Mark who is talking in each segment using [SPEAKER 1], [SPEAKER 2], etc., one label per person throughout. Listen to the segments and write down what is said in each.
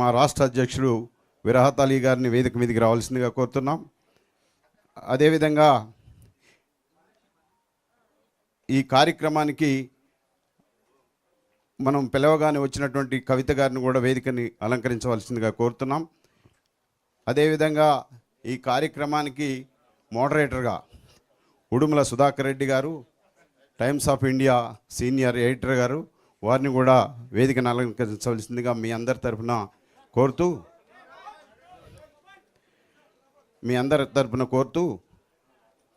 [SPEAKER 1] మా రాష్ట్ర అధ్యక్షుడు విరాహత్ అలీ గారిని వేదిక మీదకి రావాల్సిందిగా కోరుతున్నాం. అదేవిధంగా ఈ కార్యక్రమానికి మనం పిలవగానే వచ్చినటువంటి కవిత గారిని కూడా వేదికని అలంకరించవలసిందిగా కోరుతున్నాం. అదేవిధంగా ఈ కార్యక్రమానికి మోడరేటర్గా ఉడుమల సుధాకర్ రెడ్డి గారు, times of India senior editor గారు, వారిని కూడా వేదికను అలంకరించవలసిందిగా మీ అందరి తరపున కోరుతూ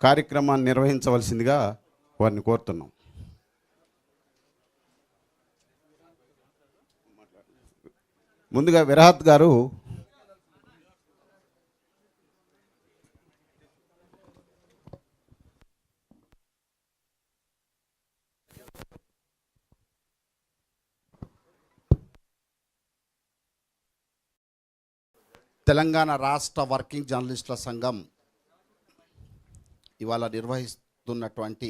[SPEAKER 1] కార్యక్రమాన్ని నిర్వహించవలసిందిగా వారిని కోరుతున్నాం. ముందుగా విరాహత్ గారు
[SPEAKER 2] తెలంగాణ రాష్ట్ర వర్కింగ్ జర్నలిస్టుల సంఘం ఇవాళ నిర్వహిస్తున్నటువంటి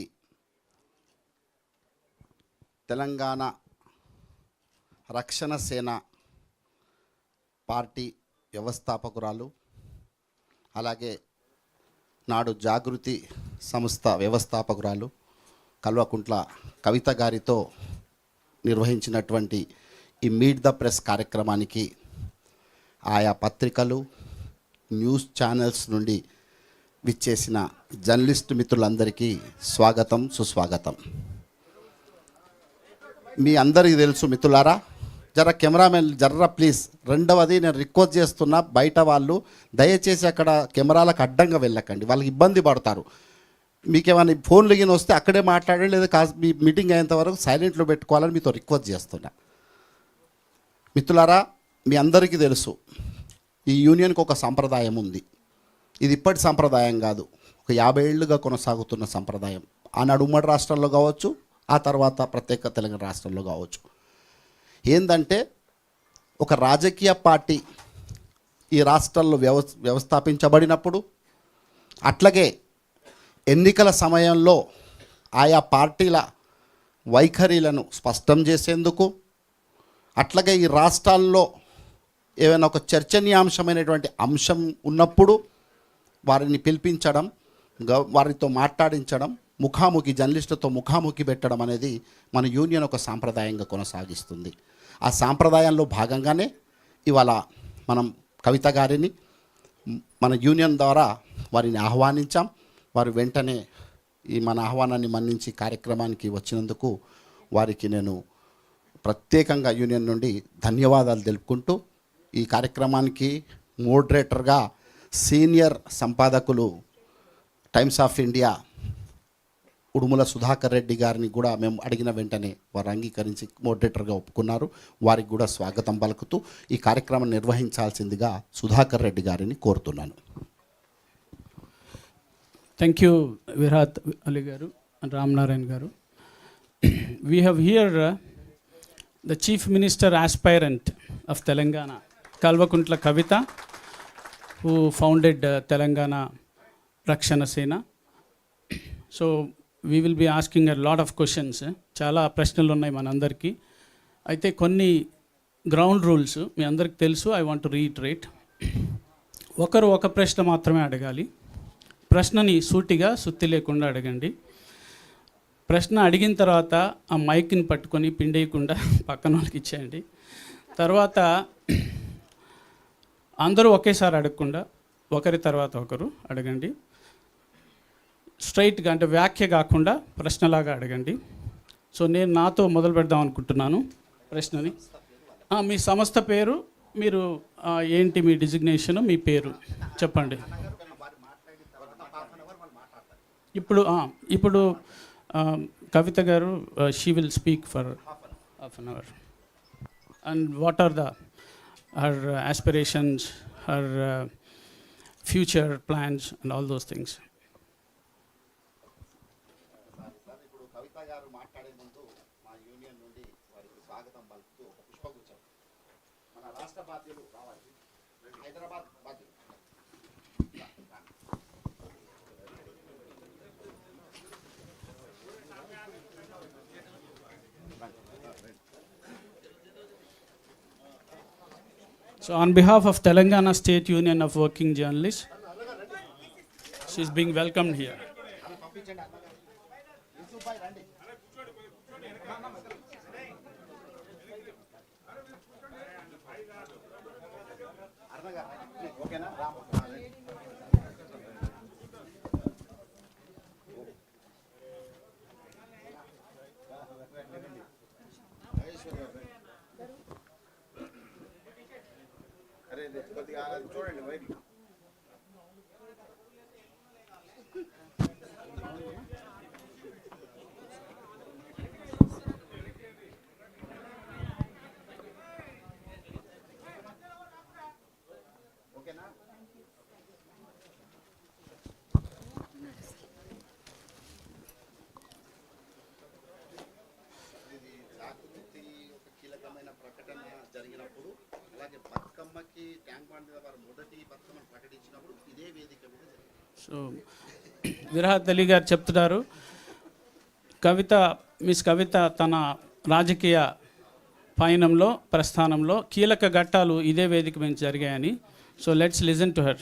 [SPEAKER 2] తెలంగాణ రక్షణ సేన పార్టీ వ్యవస్థాపకురాలు, అలాగే నాడు జాగృతి సంస్థ వ్యవస్థాపకురాలు కల్వకుంట్ల కవిత గారితో నిర్వహించినటువంటి ఈ మీట్ ద ప్రెస్ కార్యక్రమానికి ఆయా పత్రికలు, న్యూస్ ఛానల్స్ నుండి విచ్చేసిన జర్నలిస్ట్ మిత్రులందరికీ స్వాగతం, సుస్వాగతం. మీ అందరికీ తెలుసు మిత్రులారా, జర కెమెరామెన్ జర్ర ప్లీజ్. రెండవది నేను రిక్వెస్ట్ చేస్తున్నా, బయట వాళ్ళు దయచేసి అక్కడ కెమెరాలకు అడ్డంగా వెళ్ళకండి, వాళ్ళకి ఇబ్బంది పడతారు. మీకేమైనా ఫోన్లు గిన వస్తే అక్కడే మాట్లాడండి, లేదా మీ మీటింగ్ అయ్యేంత వరకు సైలెంట్లో పెట్టుకోవాలని మీతో రిక్వెస్ట్ చేస్తున్నా. మిత్రులారా, మీ అందరికీ తెలుసు ఈ యూనియన్కి ఒక సంప్రదాయం ఉంది. ఇది ఇప్పటి సంప్రదాయం కాదు, ఒక 50 ఏళ్ళుగా కొనసాగుతున్న సంప్రదాయం. ఆనాడు ఉమ్మడి రాష్ట్రాల్లో కావచ్చు, ఆ తర్వాత ప్రత్యేక తెలంగాణ రాష్ట్రంలో కావచ్చు. ఏంటంటే ఒక రాజకీయ పార్టీ ఈ రాష్ట్రాల్లో వ్యవస్థాపించబడినప్పుడు, అట్లాగే ఎన్నికల సమయంలో ఆయా పార్టీల వైఖరిలను స్పష్టం చేసేందుకు, అట్లాగే ఈ రాష్ట్రాల్లో ఏమైనా ఒక చర్చనీయాంశమైనటువంటి అంశం ఉన్నప్పుడు వారిని పిలిపించడం, వారితో మాట్లాడించడం, ముఖాముఖి జర్నలిస్టులతో ముఖాముఖి పెట్టడం అనేది మన యూనియన్ ఒక సాంప్రదాయంగా కొనసాగిస్తుంది. ఆ సాంప్రదాయంలో భాగంగానే ఇవాళ మనం కవిత గారిని మన యూనియన్ ద్వారా వారిని ఆహ్వానించాం. వారు వెంటనే ఈ మన ఆహ్వానాన్ని మన్నించి కార్యక్రమానికి వచ్చినందుకు వారికి నేను ప్రత్యేకంగా యూనియన్ నుండి ధన్యవాదాలు తెలుపుకుంటూ, ఈ కార్యక్రమానికి మోడరేటర్గా సీనియర్ సంపాదకులు Times of India Udumala Sudhakar Reddy గారిని కూడా మేము అడిగిన వెంటనే వారు అంగీకరించి మోడరేటర్గా ఒప్పుకున్నారు. వారికి కూడా స్వాగతం పలుకుతూ ఈ కార్యక్రమం నిర్వహించాల్సిందిగా సుధాకర్ రెడ్డి గారిని కోరుతున్నాను.
[SPEAKER 3] థ్యాంక్ యూ విరాహత్ అలీ గారు అండ్ రామనారాయణ గారు. We have here the Chief Minister aspirant of Telangana, Kalvakuntla Kavita, who founded Telangana Rakshana Sena. So we will be asking a lot of questions. Chala prashnalu unnai manandarki. Aithe konni ground rules మీ అందరికి తెలుసు. I want to reiterate. ఒకరు ఒక ప్రశ్న మాత్రమే అడగాలి. ప్రశ్నని సూటిగా సుత్తి లేకుండా అడగండి. ప్రశ్న అడిగిన తర్వాత ఆ మైక్ని పట్టుకొని పిండేయకుండా పక్కన వాళ్ళకి ఇచ్చేయండి. తర్వాత అందరూ ఒకేసారి అడగకుండా ఒకరి తర్వాత ఒకరు అడగండి. స్ట్రైట్గా అంటే వ్యాఖ్య కాకుండా ప్రశ్నలాగా అడగండి. సో నేను నాతో మొదలు పెడదాం అనుకుంటున్నాను ప్రశ్నని. మీ సంస్థ పేరు, మీరు ఏంటి మీ డిజిగ్నేషను, మీ పేరు చెప్పండి. ఇప్పుడు Kavita garu, she will speak for half an hour. And what are her aspirations, her future plans and all those things. So on behalf of Telangana State Union of Working Journalists, she is being welcomed here.
[SPEAKER 1] చూడండి బయటికి. ఓకేనా? ఇది జాగృతి ఒక కీలకమైన ప్రకటన జరిగినప్పుడు, అలాగే బతుకమ్మకి ట్యాంక్ బండ్ మీద వారు మొదటి బతుకమ్మను ప్రకటించినప్పుడు ఇదే వేదిక మీద జరిగింది.
[SPEAKER 3] సో విరాహత్ అలీ గారు చెప్తున్నారు, మిస్ కవిత తన రాజకీయ పయనంలో ప్రస్థానంలో కీలక ఘట్టాలు ఇదే వేదిక మీద జరిగాయని. So let's listen to her.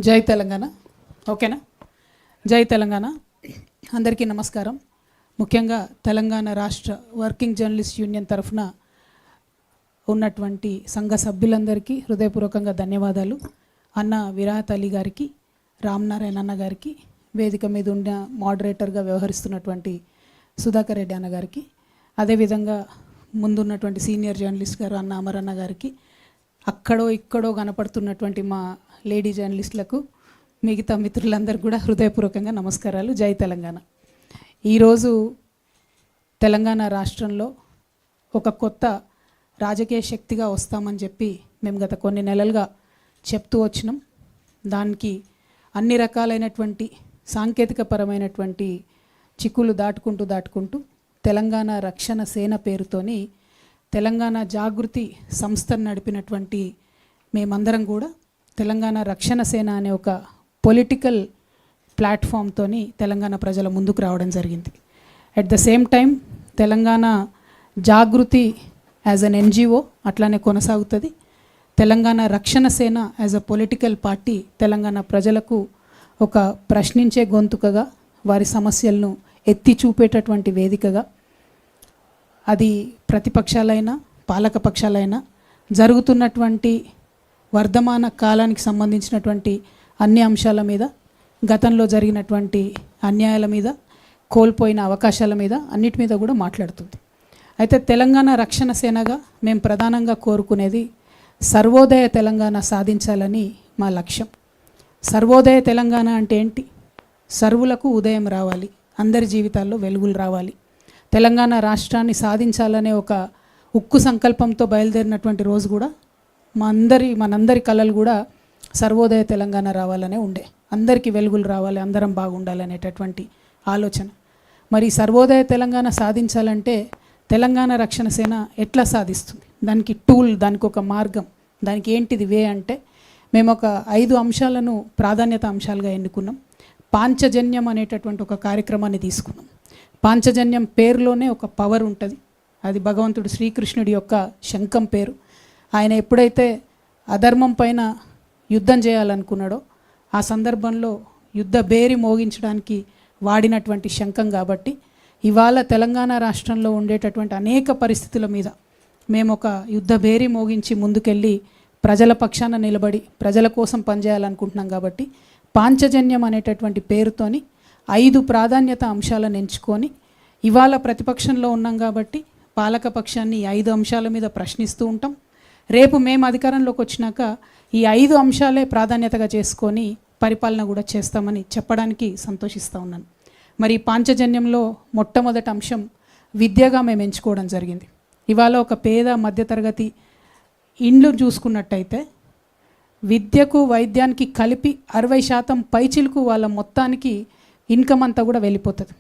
[SPEAKER 4] జై తెలంగాణ. ఓకేనా? జై తెలంగాణ. అందరికీ నమస్కారం. ముఖ్యంగా తెలంగాణ రాష్ట్ర వర్కింగ్ జర్నలిస్ట్ యూనియన్ తరఫున ఉన్నటువంటి సంఘ సభ్యులందరికీ హృదయపూర్వకంగా ధన్యవాదాలు. అన్న విరాహత్ అలీ గారికి, రామ్నారాయణ అన్న గారికి, వేదిక మీద ఉన్న మోడరేటర్గా వ్యవహరిస్తున్నటువంటి సుధాకర్ రెడ్డి అన్న గారికి, అదేవిధంగా ముందున్నటువంటి సీనియర్ జర్నలిస్ట్ గారు అన్న అమరన్న గారికి, అక్కడో ఇక్కడో కనపడుతున్నటువంటి మా లేడీ జర్నలిస్టులకు, మిగతా మిత్రులందరూ కూడా హృదయపూర్వకంగా నమస్కారాలు. జై తెలంగాణ. ఈరోజు తెలంగాణ రాష్ట్రంలో ఒక కొత్త రాజకీయ శక్తిగా వస్తామని చెప్పి మేము గత కొన్ని నెలలుగా చెప్తూ వచ్చినాం. దానికి అన్ని రకాలైనటువంటి సాంకేతికపరమైనటువంటి చిక్కులు దాటుకుంటూ తెలంగాణ రక్షణ సేన పేరుతోని తెలంగాణ జాగృతి సంస్థను నడిపినటువంటి మేమందరం కూడా తెలంగాణ రక్షణ సేన అనే ఒక పొలిటికల్ ప్లాట్ఫామ్తోని తెలంగాణ ప్రజల ముందుకు రావడం జరిగింది. At the same time Telangana Jagruthi as an NGO అట్లానే కొనసాగుతుంది. Telangana Rakshana Sena as a political party Telangana ప్రజలకు ఒక ప్రశ్నించే గొంతుకగా, వారి సమస్యలను ఎత్తి చూపేటటువంటి వేదికగా, అది ప్రతిపక్షాలైనా పాలకపక్షాలైనా జరుగుతున్నటువంటి వర్ధమాన కాలానికి సంబంధించినటువంటి అన్ని అంశాల మీద, గతంలో జరిగినటువంటి అన్యాయాల మీద, కోల్పోయిన అవకాశాల మీద, అన్నిటి మీద కూడా మాట్లాడుతుంది. అయితే తెలంగాణ రక్షణ సేనగా మేము ప్రధానంగా కోరుకునేది సర్వోదయ తెలంగాణ సాధించాలని మా లక్ష్యం. సర్వోదయ తెలంగాణ అంటే ఏంటి? సర్వులకు ఉదయం రావాలి, అందరి జీవితాల్లో వెలుగులు రావాలి. తెలంగాణ రాష్ట్రాన్ని సాధించాలనే ఒక ఉక్కు సంకల్పంతో బయలుదేరినటువంటి రోజు కూడా మనందరి కళలు కూడా సర్వోదయ తెలంగాణ రావాలనే ఉండే, అందరికీ వెలుగులు రావాలి, అందరం బాగుండాలనేటటువంటి ఆలోచన. మరి సర్వోదయ తెలంగాణ సాధించాలంటే తెలంగాణ రక్షణ సేన ఎట్లా సాధిస్తుంది? దానికి టూల్, దానికి ఒక మార్గం, దానికి ఏంటిది వే అంటే మేము ఒక 5 అంశాలను ప్రాధాన్యత అంశాలుగా ఎన్నుకున్నాం. పాంచజన్యం అనేటటువంటి ఒక కార్యక్రమాన్ని తీసుకున్నాం. పాంచజన్యం పేరులోనే ఒక పవర్ ఉంటుంది. అది భగవంతుడు శ్రీకృష్ణుడి యొక్క శంఖం పేరు. ఆయన ఎప్పుడైతే అధర్మం పైన యుద్ధం చేయాలనుకున్నాడో ఆ సందర్భంలో యుద్ధ బేరి మోగించడానికి వాడినటువంటి శంఖం. కాబట్టి ఇవాళ తెలంగాణ రాష్ట్రంలో ఉండేటటువంటి అనేక పరిస్థితుల మీద మేము ఒక యుద్ధ బేరి మోగించి ముందుకెళ్ళి ప్రజల పక్షాన నిలబడి ప్రజల కోసం పనిచేయాలనుకుంటున్నాం. కాబట్టి పాంచజన్యం అనేటటువంటి పేరుతోని 5 ప్రాధాన్యత అంశాలను ఎంచుకొని ఇవాళ ప్రతిపక్షంలో ఉన్నాం కాబట్టి పాలకపక్షాన్ని ఈ 5 అంశాల మీద ప్రశ్నిస్తూ ఉంటాం. రేపు మేము అధికారంలోకి వచ్చినాక ఈ 5 అంశాలే ప్రాధాన్యతగా చేసుకొని పరిపాలన కూడా చేస్తామని చెప్పడానికి సంతోషిస్తూ ఉన్నాను. మరి పాంచజన్యంలో మొట్టమొదటి అంశం విద్యగా మేము ఎంచుకోవడం జరిగింది. ఇవాళ ఒక పేద మధ్యతరగతి ఇండ్లు చూసుకున్నట్టయితే విద్యకు వైద్యానికి కలిపి 60% పైచిలకు వాళ్ళ మొత్తానికి ఇన్కమ్ అంతా కూడా వెళ్ళిపోతుంది.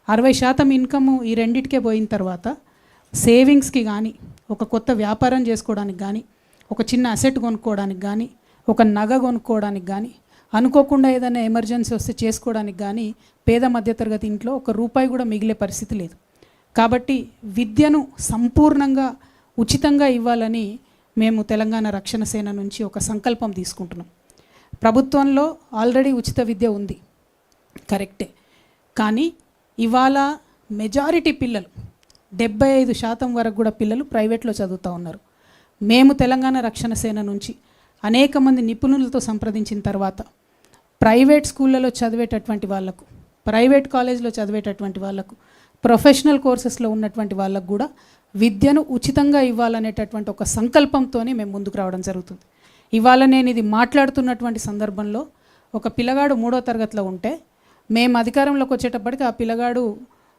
[SPEAKER 4] 60% ఇన్కమ్ ఈ రెండిటికే పోయిన తర్వాత సేవింగ్స్కి కానీ, ఒక కొత్త వ్యాపారం చేసుకోవడానికి కానీ, ఒక చిన్న అసెట్ కొనుక్కోవడానికి కానీ, ఒక నగ కొనుక్కోవడానికి కానీ, అనుకోకుండా ఏదైనా ఎమర్జెన్సీ వస్తే చేసుకోవడానికి కానీ పేద మధ్యతరగతి ఇంట్లో ఒక రూపాయి కూడా మిగిలే పరిస్థితి లేదు. కాబట్టి విద్యను సంపూర్ణంగా ఉచితంగా ఇవ్వాలని మేము తెలంగాణ రక్షణ సేన నుంచి ఒక సంకల్పం తీసుకుంటున్నాం. ప్రభుత్వంలో ఆల్రెడీ ఉచిత విద్య ఉంది, కరెక్టే. కానీ ఇవాళ మెజారిటీ పిల్లలు 75% వరకు కూడా పిల్లలు ప్రైవేట్లో చదువుతూ ఉన్నారు. మేము తెలంగాణ రక్షణ సేన నుంచి అనేక మంది నిపుణులతో సంప్రదించిన తర్వాత ప్రైవేట్ స్కూళ్ళలో చదివేటటువంటి వాళ్ళకు, ప్రైవేట్ కాలేజ్లో చదివేటటువంటి వాళ్ళకు, ప్రొఫెషనల్ కోర్సెస్లో ఉన్నటువంటి వాళ్ళకు కూడా విద్యను ఉచితంగా ఇవ్వాలనేటటువంటి ఒక సంకల్పంతోనే మేము ముందుకు రావడం జరుగుతుంది. ఇవాళ నేను ఇది మాట్లాడుతున్నటువంటి సందర్భంలో ఒక పిల్లగాడు 3వ తరగతిలో ఉంటే మేము అధికారంలోకి వచ్చేటప్పటికి ఆ పిల్లగాడు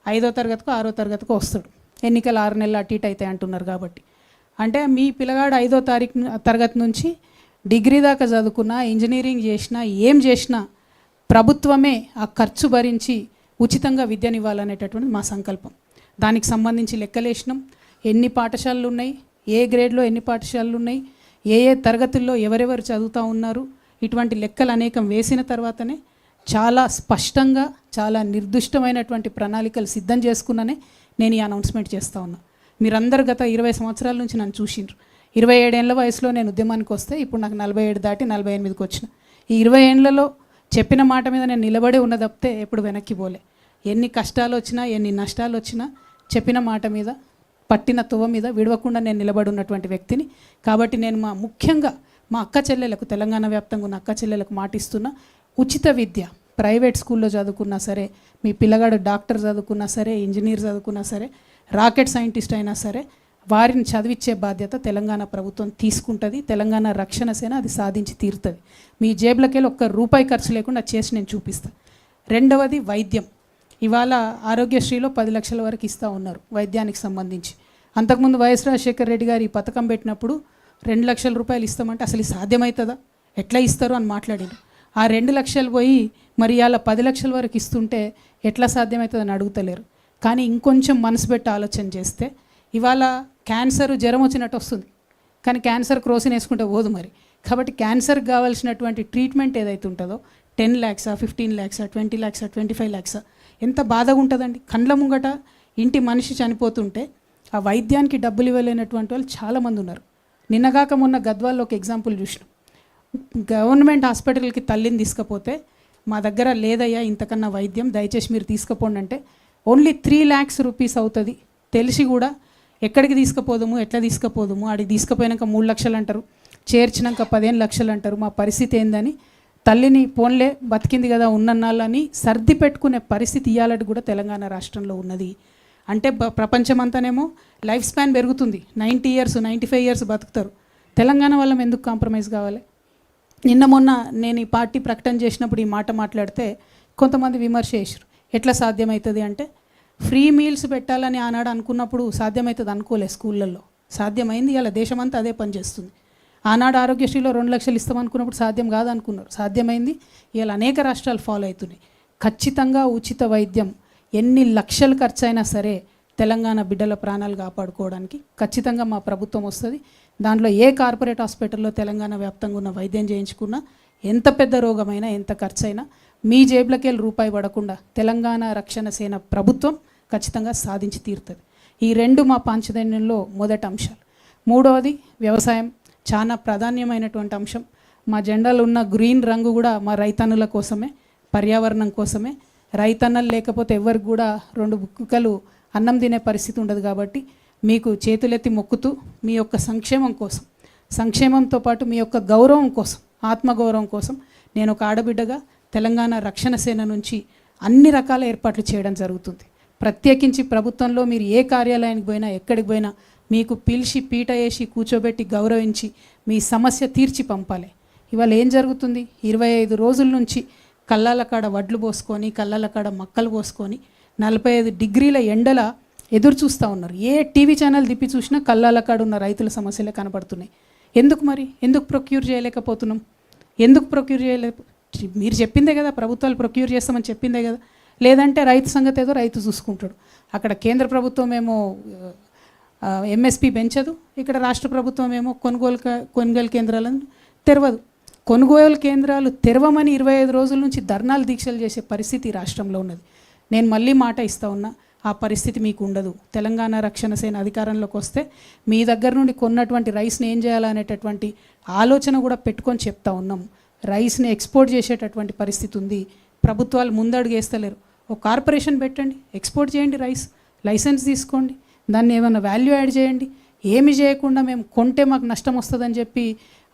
[SPEAKER 4] 5వ తరగతికో 6వ తరగతికో వస్తాడు. ఎన్నికలు 6 నెలలు అటు ఇటు అవుతాయి అంటున్నారు కాబట్టి. అంటే మీ పిల్లగాడు 5వ తరగతి నుంచి డిగ్రీ దాకా చదువుకున్నా, ఇంజనీరింగ్ చేసినా, ఏం చేసినా ప్రభుత్వమే ఆ ఖర్చు భరించి ఉచితంగా విద్యనివ్వాలనేటటువంటిది మా సంకల్పం. దానికి సంబంధించి లెక్కలేసినాం. ఎన్ని పాఠశాలలు ఉన్నాయి, ఏ గ్రేడ్లో ఎన్ని పాఠశాలలు ఉన్నాయి, ఏ ఏ తరగతుల్లో ఎవరెవరు చదువుతూ ఉన్నారు, ఇటువంటి లెక్కలు అనేకం వేసిన తర్వాతనే చాలా స్పష్టంగా చాలా నిర్దిష్టమైనటువంటి ప్రణాళికలు సిద్ధం చేసుకున్ననే నేను ఈ అనౌన్స్మెంట్ చేస్తూ ఉన్నా. మీరందరూ గత 20 సంవత్సరాల నుంచి నన్ను చూసిండ్రు. 27 ఏళ్ల వయసులో నేను ఉద్యమానికి వస్తే ఇప్పుడు నాకు 47 దాటి 48కి వచ్చిన. ఈ 20 ఏళ్లలో చెప్పిన మాట మీద నేను నిలబడే ఉన్న తప్పితే ఎప్పుడు వెనక్కి పోలే. ఎన్ని కష్టాలు వచ్చినా, ఎన్ని నష్టాలు వచ్చినా చెప్పిన మాట మీద, పట్టిన తువ్వ మీద విడవకుండా నేను నిలబడి ఉన్నటువంటి వ్యక్తిని. కాబట్టి నేను ముఖ్యంగా మా అక్క చెల్లెలకు, తెలంగాణ వ్యాప్తంగా ఉన్న అక్క చెల్లెలకు మాటిస్తున్నా, ఉచిత విద్య ప్రైవేట్ స్కూల్లో చదువుకున్నా సరే, మీ పిల్లగాడు డాక్టర్ చదువుకున్నా సరే, ఇంజనీర్ చదువుకున్నా సరే, రాకెట్ సైంటిస్ట్ అయినా సరే, వారిని చదివించే బాధ్యత తెలంగాణ ప్రభుత్వం తీసుకుంటుంది. తెలంగాణ రక్షణ సేన అది సాధించి తీరుతుంది. మీ జేబులకెళ్ళి ఒక్క రూపాయి ఖర్చు లేకుండా చేసి నేను చూపిస్తాను. రెండవది వైద్యం. ఇవాళ ఆరోగ్యశ్రీలో 10 లక్షల వరకు ఇస్తూ ఉన్నారు వైద్యానికి సంబంధించి. అంతకుముందు వైఎస్ రాజశేఖర రెడ్డి గారు ఈ పథకం పెట్టినప్పుడు 2 లక్షల రూపాయలు ఇస్తామంటే అసలు సాధ్యమవుతుందా, ఎట్లా ఇస్తారు అని మాట్లాడారు. ఆ 2 లక్షలు పోయి మరి ఇవాళ 10 లక్షల వరకు ఇస్తుంటే ఎట్లా సాధ్యమవుతుందని అడుగుతలేరు. కానీ ఇంకొంచెం మనసు పెట్టి ఆలోచన చేస్తే ఇవాళ క్యాన్సర్ జ్వరం వచ్చినట్టు వస్తుంది, కానీ క్యాన్సర్ క్రోసిన్ వేసుకుంటే పోదు మరి. కాబట్టి క్యాన్సర్కి కావాల్సినటువంటి ట్రీట్మెంట్ ఏదైతే ఉంటుందో 10 lakhs, 15 lakhs, 20 lakhs, 25 lakhs ఎంత బాధగా ఉంటుందండి. కండ్ల ముంగట ఇంటి మనిషి చనిపోతుంటే ఆ వైద్యానికి డబ్బులు ఇవ్వలేనటువంటి వాళ్ళు చాలామంది ఉన్నారు. నిన్నగాక మొన్న గద్వాల్లో ఒక ఎగ్జాంపుల్ చూసినాం. గవర్నమెంట్ హాస్పిటల్కి తల్లిని తీసుకపోతే మా దగ్గర లేదయ్యా ఇంతకన్నా వైద్యం, దయచేసి మీరు తీసుకుపోండి అంటే ఓన్లీ 3 lakhs rupees అవుతుంది. తెలిసి కూడా ఎక్కడికి తీసుకుపోదాము, ఎట్లా తీసుకుపోదాము, ఆడికి తీసుకుపోయాక 3 లక్షలు అంటారు, చేర్చినాక 15 లక్షలు అంటారు. మా పరిస్థితి ఏందని తల్లిని పోన్లే బతికింది కదా ఉన్నన్నాళ్ళని సర్ది పెట్టుకునే పరిస్థితి ఇవ్వాలంటే కూడా తెలంగాణ రాష్ట్రంలో ఉన్నది. అంటే ప్రపంచమంతానేమో లైఫ్ స్పాన్ పెరుగుతుంది, 90 years 95 years బతుకుతారు. తెలంగాణ వాళ్ళం ఎందుకు కాంప్రమైజ్ కావాలి? నిన్న మొన్న నేను ఈ పార్టీ ప్రకటన చేసినప్పుడు ఈ మాట మాట్లాడితే కొంతమంది విమర్శ చేశారు. ఎట్లా సాధ్యమవుతుంది అంటే, ఫ్రీ మీల్స్ పెట్టాలని ఆనాడు అనుకున్నప్పుడు సాధ్యమవుతుంది అనుకోలే, స్కూళ్ళల్లో సాధ్యమైంది. ఇలా దేశమంతా అదే పనిచేస్తుంది. ఆనాడు ఆరోగ్యశ్రీలో 2 లక్షలు ఇస్తామనుకున్నప్పుడు సాధ్యం కాదనుకున్నారు, సాధ్యమైంది. ఇలా అనేక రాష్ట్రాలు ఫాలో అవుతున్నాయి. ఖచ్చితంగా ఉచిత వైద్యం ఎన్ని లక్షలు ఖర్చు అయినా సరే తెలంగాణ బిడ్డల ప్రాణాలు కాపాడుకోవడానికి ఖచ్చితంగా మా ప్రభుత్వం వస్తుంది. దాంట్లో ఏ కార్పొరేట్ హాస్పిటల్లో తెలంగాణ వ్యాప్తంగా ఉన్న వైద్యం చేయించుకున్నా, ఎంత పెద్ద రోగమైనా, ఎంత ఖర్చు అయినా మీ జేబులకి వెళ్ళి రూపాయి పడకుండా తెలంగాణ రక్షణ సేన ప్రభుత్వం ఖచ్చితంగా సాధించి తీరుతుంది. ఈ 2 మా పాంచజన్యంలో మొదటి అంశాలు. మూడవది వ్యవసాయం, చాలా ప్రాధాన్యమైనటువంటి అంశం. మా జెండాలో ఉన్న గ్రీన్ రంగు కూడా మా రైతన్నుల కోసమే, పర్యావరణం కోసమే. రైతన్నలు లేకపోతే ఎవరికి కూడా 2 బుక్కలు అన్నం తినే పరిస్థితి ఉండదు. కాబట్టి మీకు చేతులెత్తి మొక్కుతూ మీ యొక్క సంక్షేమం కోసం, సంక్షేమంతో పాటు మీ యొక్క గౌరవం కోసం, ఆత్మగౌరవం కోసం నేను ఒక ఆడబిడ్డగా తెలంగాణ రక్షణ సేన నుంచి అన్ని రకాల ఏర్పాట్లు చేయడం జరుగుతుంది. ప్రత్యేకించి ప్రభుత్వంలో మీరు ఏ కార్యాలయానికి పోయినా, ఎక్కడికి పోయినా మీకు పిలిచి పీట వేసి కూర్చోబెట్టి గౌరవించి మీ సమస్య తీర్చి పంపాలి. ఇవాళ ఏం జరుగుతుంది? 25 రోజుల నుంచి కళ్ళాల కాడ వడ్లు పోసుకొని, కళ్ళాల కాడ మక్కలు పోసుకొని 45 degrees ఎండల ఎదురు చూస్తూ ఉన్నారు. ఏ టీవీ ఛానల్ తిప్పి చూసినా కళ్ళాల కాడ ఉన్న రైతుల సమస్యలే కనబడుతున్నాయి. ఎందుకు మరి? ఎందుకు ప్రొక్యూర్ చేయలేకపోతున్నాం? ఎందుకు ప్రొక్యూర్ మీరు చెప్పిందే కదా, ప్రభుత్వాలు ప్రొక్యూర్ చేస్తామని చెప్పిందే కదా. లేదంటే రైతు సంగతి ఏదో రైతు చూసుకుంటాడు. అక్కడ కేంద్ర ప్రభుత్వం ఏమో ఎంఎస్పి పెంచదు, ఇక్కడ రాష్ట్ర ప్రభుత్వం ఏమో కొనుగోలు కేంద్రాలను తెరవదు. కొనుగోలు కేంద్రాలు తెరవమని 25 రోజుల నుంచి ధర్నాలు దీక్షలు చేసే పరిస్థితి రాష్ట్రంలో ఉన్నది. నేను మళ్ళీ మాట ఇస్తా ఉన్నా, ఆ పరిస్థితి మీకు ఉండదు. తెలంగాణ రక్షణ సేన అధికారంలోకి వస్తే మీ దగ్గర నుండి కొన్నటువంటి రైస్ని ఏం చేయాలనేటటువంటి ఆలోచన కూడా పెట్టుకొని చెప్తా ఉన్నాం. రైస్ని ఎక్స్పోర్ట్ చేసేటటువంటి పరిస్థితి ఉంది. ప్రభుత్వాలు ముందడుగు వేస్తలేరు. ఒక కార్పొరేషన్ పెట్టండి, ఎక్స్పోర్ట్ చేయండి రైస్, లైసెన్స్ తీసుకోండి, దాన్ని ఏమైనా వాల్యూ యాడ్ చేయండి. ఏమి చేయకుండా మేము కొంటే మాకు నష్టం వస్తుందని చెప్పి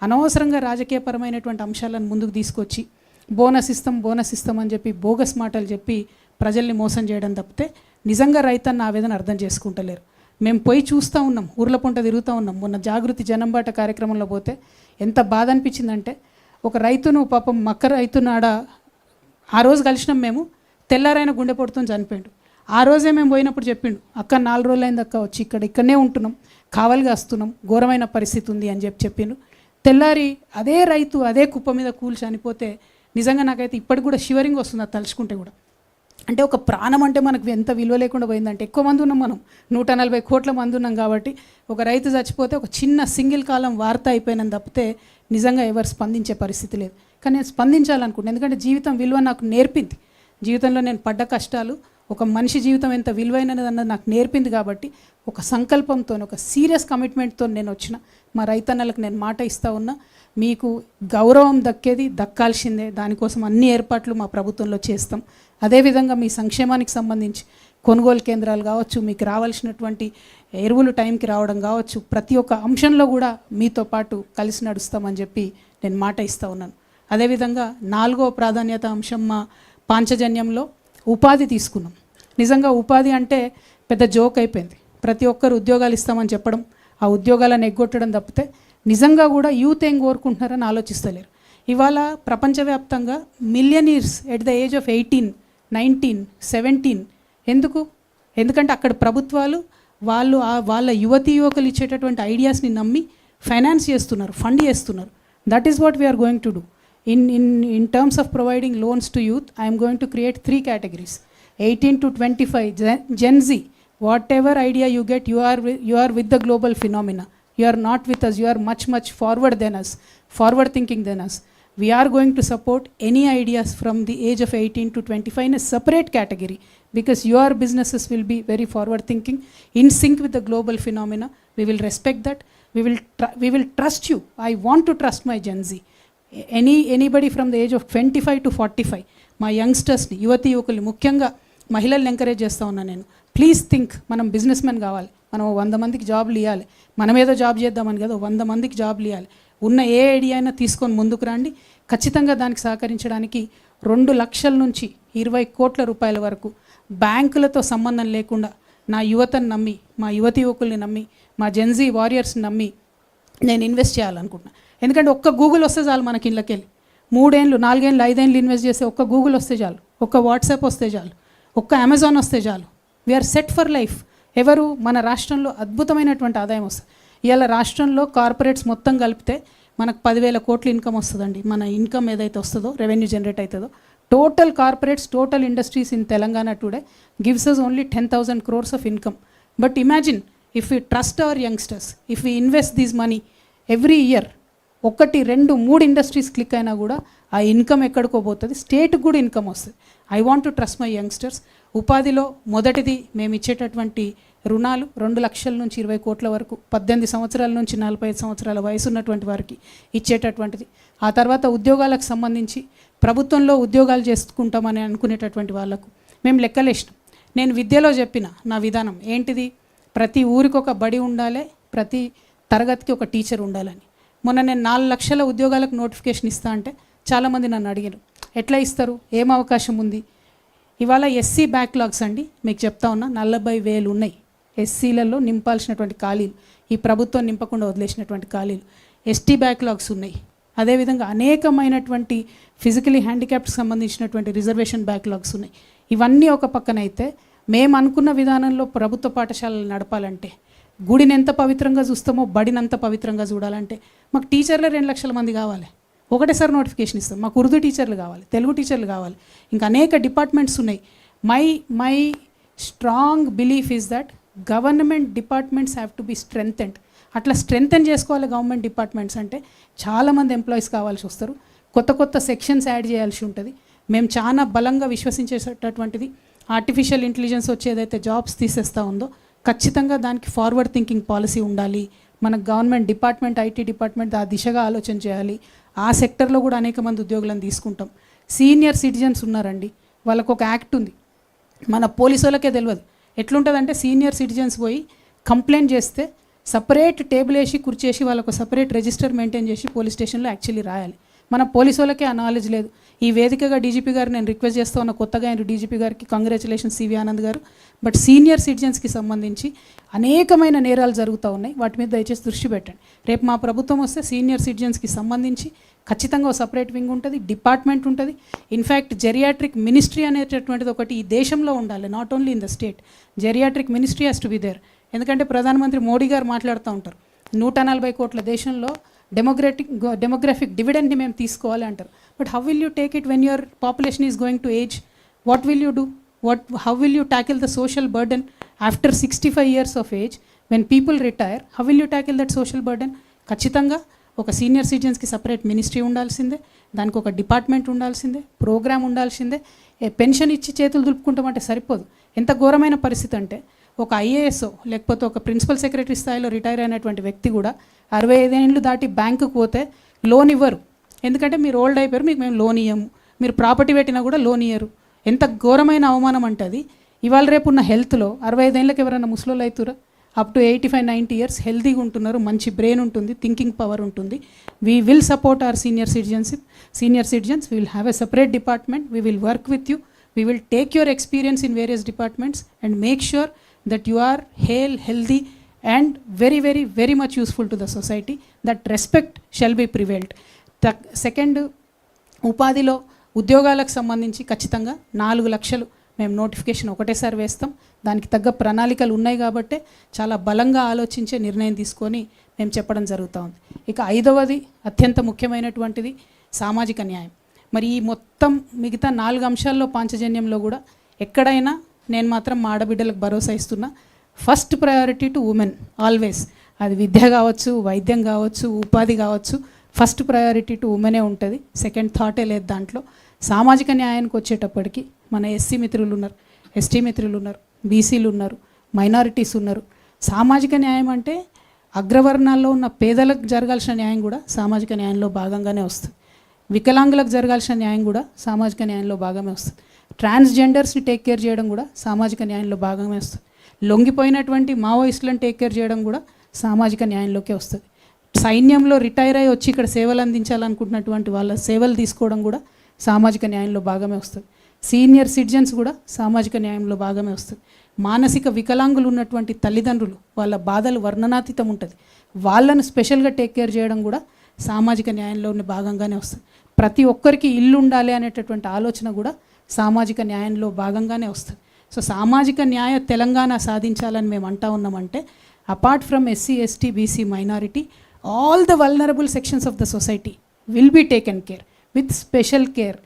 [SPEAKER 4] అనవసరంగా రాజకీయపరమైనటువంటి అంశాలను ముందుకు తీసుకొచ్చి బోనస్ ఇస్తాం అని చెప్పి బోగస్ మాటలు చెప్పి ప్రజల్ని మోసం చేయడం తప్పితే నిజంగా రైతన్న ఆవేదన అర్థం చేసుకుంటలేరు. మేము పోయి చూస్తూ ఉన్నాం, ఊర్ల పొంట తిరుగుతూ ఉన్నాం. మొన్న జాగృతి జనంబాట కార్యక్రమంలో పోతే ఎంత బాధ అనిపించిందంటే, ఒక రైతును పాపం మక్క రైతునాడ ఆ రోజు కలిసినాం మేము, తెల్లారైన గుండెపోటుతో చనిపోయిండు. ఆ రోజే మేము పోయినప్పుడు చెప్పిండు, అక్క 4 రోజులైంది అక్క వచ్చి ఇక్కడనే ఉంటున్నాం, కావలిగా వస్తున్నాం, ఘోరమైన పరిస్థితి ఉంది అని చెప్పిండు. తెల్లారి అదే రైతు అదే కుప్ప మీద కూలి చనిపోతే నిజంగా నాకైతే ఇప్పటికి కూడా షివరింగ్ వస్తుంది అది తలుచుకుంటే కూడా. అంటే ఒక ప్రాణం అంటే మనకు ఎంత విలువ లేకుండా పోయిందంటే, ఎక్కువ మంది ఉన్నాం మనం, 140 కోట్ల మంది ఉన్నాం కాబట్టి ఒక రైతు చచ్చిపోతే ఒక చిన్న సింగిల్ కాలం వార్త అయిపోయినందు తప్పితే నిజంగా ఎవరు స్పందించే పరిస్థితి లేదు. కానీ నేను స్పందించాలనుకుంటున్నాను, ఎందుకంటే జీవితం విలువ నాకు నేర్పింది. జీవితంలో నేను పడ్డ కష్టాలు, ఒక మనిషి జీవితం ఎంత విలువైనది అన్నది నాకు నేర్పింది. కాబట్టి ఒక సంకల్పంతో, ఒక సీరియస్ కమిట్మెంట్తో నేను వచ్చిన మా రైతన్నలకు నేను మాట ఇస్తూ ఉన్నా, మీకు గౌరవం దక్కాల్సిందే. దానికోసం అన్ని ఏర్పాట్లు మా ప్రభుత్వంలో చేస్తాం. అదేవిధంగా మీ సంక్షేమానికి సంబంధించి కొనుగోలు కేంద్రాలు కావచ్చు, మీకు రావాల్సినటువంటి ఎరువులు టైంకి రావడం కావచ్చు, ప్రతి ఒక్క అంశంలో కూడా మీతో పాటు కలిసి నడుస్తామని చెప్పి నేను మాట ఇస్తూ ఉన్నాను. అదేవిధంగా 4వ ప్రాధాన్యత అంశం మా పాంచజన్యంలో ఉపాధి తీసుకున్నాం. నిజంగా ఉపాధి అంటే పెద్ద జోక్ అయిపోయింది. ప్రతి ఒక్కరు ఉద్యోగాలు ఇస్తామని చెప్పడం, ఆ ఉద్యోగాలను ఎగ్గొట్టడం తప్పితే నిజంగా కూడా యూత్ ఏం కోరుకుంటున్నారని ఆలోచిస్తలేరు. ఇవాళ ప్రపంచవ్యాప్తంగా millionaires at the age of 18, 19, 17 ఎందుకంటే అక్కడ ప్రభుత్వాలు వాళ్ళ యువతీ యువకులు ఇచ్చేటటువంటి ఐడియాస్ని నమ్మి ఫైనాన్స్ చేస్తున్నారు, ఫండ్ చేస్తున్నారు. That is what we're going to do. In terms of providing loans to youth, I am going to create 3 categories. 18 to 25, Gen Z. Whatever idea you get, you are with the global phenomena. You are not with us. You are much forward thinking than us. We are going to support any ideas from the age of 18 to 25 in a separate category, because your businesses will be very forward thinking, in sync with the global phenomena. We will respect that. We will trust you. I want to trust my Gen Z. Anybody from the age of 25 to 45, మా యంగ్స్టర్స్ని, యువతీ యువకుల్ని, ముఖ్యంగా మహిళల్ని encourage చేస్తూ ఉన్నాను నేను. Please think, మనం business men కావాలి, మనం 100 మందికి జాబ్లు ఇవ్వాలి. మనం ఏదో జాబ్ చేద్దామని కదా, 100 మందికి జాబ్లు ఇవ్వాలి. ఉన్న ఏ ఐడియా అయినా తీసుకొని ముందుకు రండి. ఖచ్చితంగా దానికి సహకరించడానికి 2 లక్షల నుంచి 20 కోట్ల రూపాయల వరకు బ్యాంకులతో సంబంధం లేకుండా నా యువతను నమ్మి, మా యువతీ యువకుల్ని నమ్మి, మా జెన్జీ వారియర్స్ని నమ్మి నేను ఇన్వెస్ట్ చేయాలనుకుంటున్నాను. ఎందుకంటే ఒక్క గూగుల్ వస్తే చాలు మనకి ఇళ్ళకెళ్ళి. 3 ఏళ్ళు 4 ఏళ్ళు 5 ఏళ్ళు ఇన్వెస్ట్ చేస్తే ఒక్క గూగుల్ వస్తే చాలు, ఒక్క వాట్సాప్ వస్తే చాలు, ఒక్క అమెజాన్ వస్తే చాలు. We're set for life. ఎవరు? మన రాష్ట్రంలో అద్భుతమైనటువంటి ఆదాయం వస్తుంది. ఇవాళ రాష్ట్రంలో కార్పొరేట్స్ మొత్తం కలిపితే మనకు 10,000 కోట్ల ఇన్కమ్ వస్తుందండి. మన ఇన్కమ్ ఏదైతే వస్తుందో, రెవెన్యూ జనరేట్ అవుతుందో, total corporates, total industries in Telangana today gives us only 10,000 crores of income. But imagine if we trust our youngsters, if we invest this money every year, 1, 2, 3 industries click అయినా కూడా ఆ income ఎక్కడికో పోతుంది, స్టేట్కి కూడా income వస్తుంది. I want to trust my youngsters. ఉపాధిలో మొదటిది మేము ఇచ్చేటటువంటి రుణాలు 2 లక్షల నుంచి 20 కోట్ల వరకు, 18 సంవత్సరాల నుంచి 45 సంవత్సరాల వయసు ఉన్నటువంటి వారికి ఇచ్చేటటువంటిది. ఆ తర్వాత ఉద్యోగాలకు సంబంధించి ప్రభుత్వంలో ఉద్యోగాలు చేసుకుంటామని అనుకునేటటువంటి వాళ్ళకు మేము లెక్కలేసినాం. నేను విద్యలో చెప్పిన నా విధానం ఏంటిది? ప్రతి ఊరికి ఒక బడి ఉండాలి, ప్రతి తరగతికి ఒక టీచర్ ఉండాలని. మొన్న నేను 4 లక్షల ఉద్యోగాలకు నోటిఫికేషన్ ఇస్తా అంటే చాలామంది నన్ను అడిగారు, ఎట్లా ఇస్తారు, ఏం అవకాశం ఉంది? ఇవాళ ఎస్సీ బ్యాక్లాగ్స్ అండి, మీకు చెప్తా ఉన్నా, 40,000 ఉన్నాయి ఎస్సీలలో నింపాల్సినటువంటి ఖాళీలు, ఈ ప్రభుత్వం నింపకుండా వదిలేసినటువంటి ఖాళీలు. ఎస్టీ బ్యాక్లాగ్స్ ఉన్నాయి. అదేవిధంగా అనేకమైనటువంటి ఫిజికలీ హ్యాండిక్యాప్డ్కి సంబంధించినటువంటి రిజర్వేషన్ బ్యాక్లాగ్స్ ఉన్నాయి. ఇవన్నీ ఒక పక్కనైతే, మేము అనుకున్న విధానంలో ప్రభుత్వ పాఠశాలలు నడపాలంటే, గుడిని ఎంత పవిత్రంగా చూస్తామో బడిని అంత పవిత్రంగా చూడాలంటే మాకు టీచర్లే 2 లక్షల మంది కావాలి. ఒకటేసారి నోటిఫికేషన్ ఇస్తాం. మాకు ఉర్దూ టీచర్లు కావాలి, తెలుగు టీచర్లు కావాలి, ఇంకా అనేక డిపార్ట్మెంట్స్ ఉన్నాయి. My strong belief is that government departments have to be స్ట్రెంథెండ్. అట్లా స్ట్రెంథెన్ చేసుకోవాలి గవర్నమెంట్ డిపార్ట్మెంట్స్ అంటే. చాలామంది ఎంప్లాయీస్ కావాల్సి వస్తారు, కొత్త సెక్షన్స్ యాడ్ చేయాల్సి ఉంటుంది. మేము చాలా బలంగా విశ్వసించేటటువంటిది ఆర్టిఫిషియల్ ఇంటెలిజెన్స్ వచ్చి ఏదైతే జాబ్స్ తీసేస్తూ ఉందో ఖచ్చితంగా దానికి ఫార్వర్డ్ థింకింగ్ పాలసీ ఉండాలి. మన గవర్నమెంట్ డిపార్ట్మెంట్, ఐటీ డిపార్ట్మెంట్ ఆ దిశగా ఆలోచన చేయాలి. ఆ సెక్టర్లో కూడా అనేక మంది ఉద్యోగులను తీసుకుంటాం. సీనియర్ సిటిజన్స్ ఉన్నారండి, వాళ్ళకు ఒక యాక్ట్ ఉంది, మన పోలీసు వాళ్ళకే తెలియదు. ఎట్లుంటుందంటే సీనియర్ సిటిజన్స్ పోయి కంప్లైంట్ చేస్తే సపరేట్ టేబుల్ వేసి కుర్చేసి వాళ్ళకు సపరేట్ రిజిస్టర్ మెయింటైన్ చేసి పోలీస్ స్టేషన్లో యాక్చువల్లీ రాయాలి. మన పోలీసు వాళ్ళకే ఆ నాలెడ్జ్ లేదు. ఈ వేదికగా డీజీపీ గారు నేను రిక్వెస్ట్ చేస్తూ ఉన్న, కొత్తగా ఆయన డీజీపీ గారికి కంగ్రాచులేషన్స్ సివి ఆనంద్ గారు. బట్ సీనియర్ సిటిజన్స్కి సంబంధించి అనేకమైన నేరాలు జరుగుతూ ఉన్నాయి, వాటి మీద దయచేసి దృష్టి పెట్టండి. రేపు మా ప్రభుత్వం వస్తే సీనియర్ సిటిజన్స్కి సంబంధించి ఖచ్చితంగా ఒక సపరేట్ వింగ్ ఉంటుంది, డిపార్ట్మెంట్ ఉంటుంది. ఇన్ఫ్యాక్ట్ జెరియాట్రిక్ మినిస్ట్రీ అనేటటువంటిది ఒకటి ఈ దేశంలో ఉండాలి, not only in the state. Geriatric ministry has to be there. ఎందుకంటే ప్రధానమంత్రి మోడీ గారు మాట్లాడుతూ ఉంటారు, 140 కోట్ల దేశంలో డెమోగ్రఫిక్ డివిడెండ్ని మేము తీసుకోవాలి అంటారు. But how will you take it when your population is going to age? What will you do? How will you tackle the social burden after 65 years of age? When people retire, how will you tackle that social burden? ఖచ్చితంగా ఒక senior సిటిజన్స్కి separate ministry ఉండాల్సిందే, దానికి ఒక department ఉండాల్సిందే, programme ఉండాల్సిందే. Pension ఇచ్చి చేతులు దులుపుకుంటామంటే సరిపోదు. ఎంత ఘోరమైన పరిస్థితి అంటే ఒక ఐఏఎస్ లేకపోతే ఒక ప్రిన్సిపల్ సెక్రటరీ స్థాయిలో రిటైర్ అయినటువంటి వ్యక్తి కూడా 65 ఏళ్ళు దాటి బ్యాంకుకు పోతే లోన్ ఇవ్వరు. ఎందుకంటే మీరు ఓల్డ్ అయిపోయారు, మీకు మేము లోన్ ఇవ్వము. మీరు ప్రాపర్టీ పెట్టినా కూడా లోన్ ఇయ్యరు. ఎంత ఘోరమైన అవమానం అంటే అది. ఇవాళ రేపు ఉన్న హెల్త్లో 65 ఏళ్ళకి ఎవరైనా ముసలోళ్ళు అవుతారా? అప్ టు 85-90 years హెల్తీగా ఉంటున్నారు, మంచి బ్రెయిన్ ఉంటుంది, థింకింగ్ పవర్ ఉంటుంది. We will support our senior citizens. We will have a separate department. We will work with you. We will take your experience in various departments and make sure that you are hale, healthy and very, very, very much useful to the society. That respect shall be prevailed. Second, ఉపాధిలో ఉద్యోగాలకు సంబంధించి ఖచ్చితంగా 4 లక్షలు మేము notification ఒకటేసారి వేస్తాం. దానికి తగ్గ ప్రణాళికలు ఉన్నాయి కాబట్టే చాలా బలంగా ఆలోచించే నిర్ణయం తీసుకొని మేము చెప్పడం జరుగుతూ ఉంది. ఇక 5వది అత్యంత ముఖ్యమైనటువంటిది సామాజిక న్యాయం. మరి ఈ మొత్తం మిగతా 4 అంశాల్లో పాంచజన్యంలో కూడా ఎక్కడైనా నేను మాత్రం మా ఆడబిడ్డలకు భరోసా ఇస్తున్నా. First priority to women always. అది విద్య కావచ్చు, వైద్యం కావచ్చు, ఉపాధి కావచ్చు, ఫస్ట్ ప్రయారిటీ టు ఉమెనే ఉంటుంది. సెకండ్ థాటే లేదు దాంట్లో. సామాజిక న్యాయానికి వచ్చేటప్పటికి మన ఎస్సీ మిత్రులు ఉన్నారు, ఎస్టీ మిత్రులు ఉన్నారు, బీసీలు ఉన్నారు, మైనారిటీస్ ఉన్నారు. సామాజిక న్యాయం అంటే అగ్రవర్ణాల్లో ఉన్న పేదలకు జరగాల్సిన న్యాయం కూడా సామాజిక న్యాయంలో భాగంగానే వస్తుంది. వికలాంగులకు జరగాల్సిన న్యాయం కూడా సామాజిక న్యాయంలో భాగమే వస్తుంది. ట్రాన్స్జెండర్స్ని టేక్ కేర్ చేయడం కూడా సామాజిక న్యాయంలో భాగమే వస్తుంది. లొంగిపోయినటువంటి మావోయిస్టులను టేక్ కేర్ చేయడం కూడా సామాజిక న్యాయంలోకే వస్తుంది. సైన్యంలో రిటైర్ అయ్యి వచ్చి ఇక్కడ సేవలు అందించాలనుకుంటున్నటువంటి వాళ్ళ సేవలు తీసుకోవడం కూడా సామాజిక న్యాయంలో భాగమే వస్తుంది. సీనియర్ సిటిజన్స్ కూడా సామాజిక న్యాయంలో భాగమే వస్తుంది. మానసిక వికలాంగులు ఉన్నటువంటి తల్లిదండ్రులు, వాళ్ళ బాధలు వర్ణనాతీతం ఉంటుంది, వాళ్ళను స్పెషల్గా టేక్ కేర్ చేయడం కూడా సామాజిక న్యాయంలోని భాగంగానే వస్తుంది. ప్రతి ఒక్కరికి ఇల్లు ఉండాలి అనేటటువంటి ఆలోచన కూడా సామాజిక న్యాయంలో భాగంగానే వస్తుంది. సో సామాజిక న్యాయ తెలంగాణ సాధించాలని మేము అంటా ఉన్నామంటే apart from SC, ST, BC, minority, all the vulnerable sections of the society will be taken care with special care,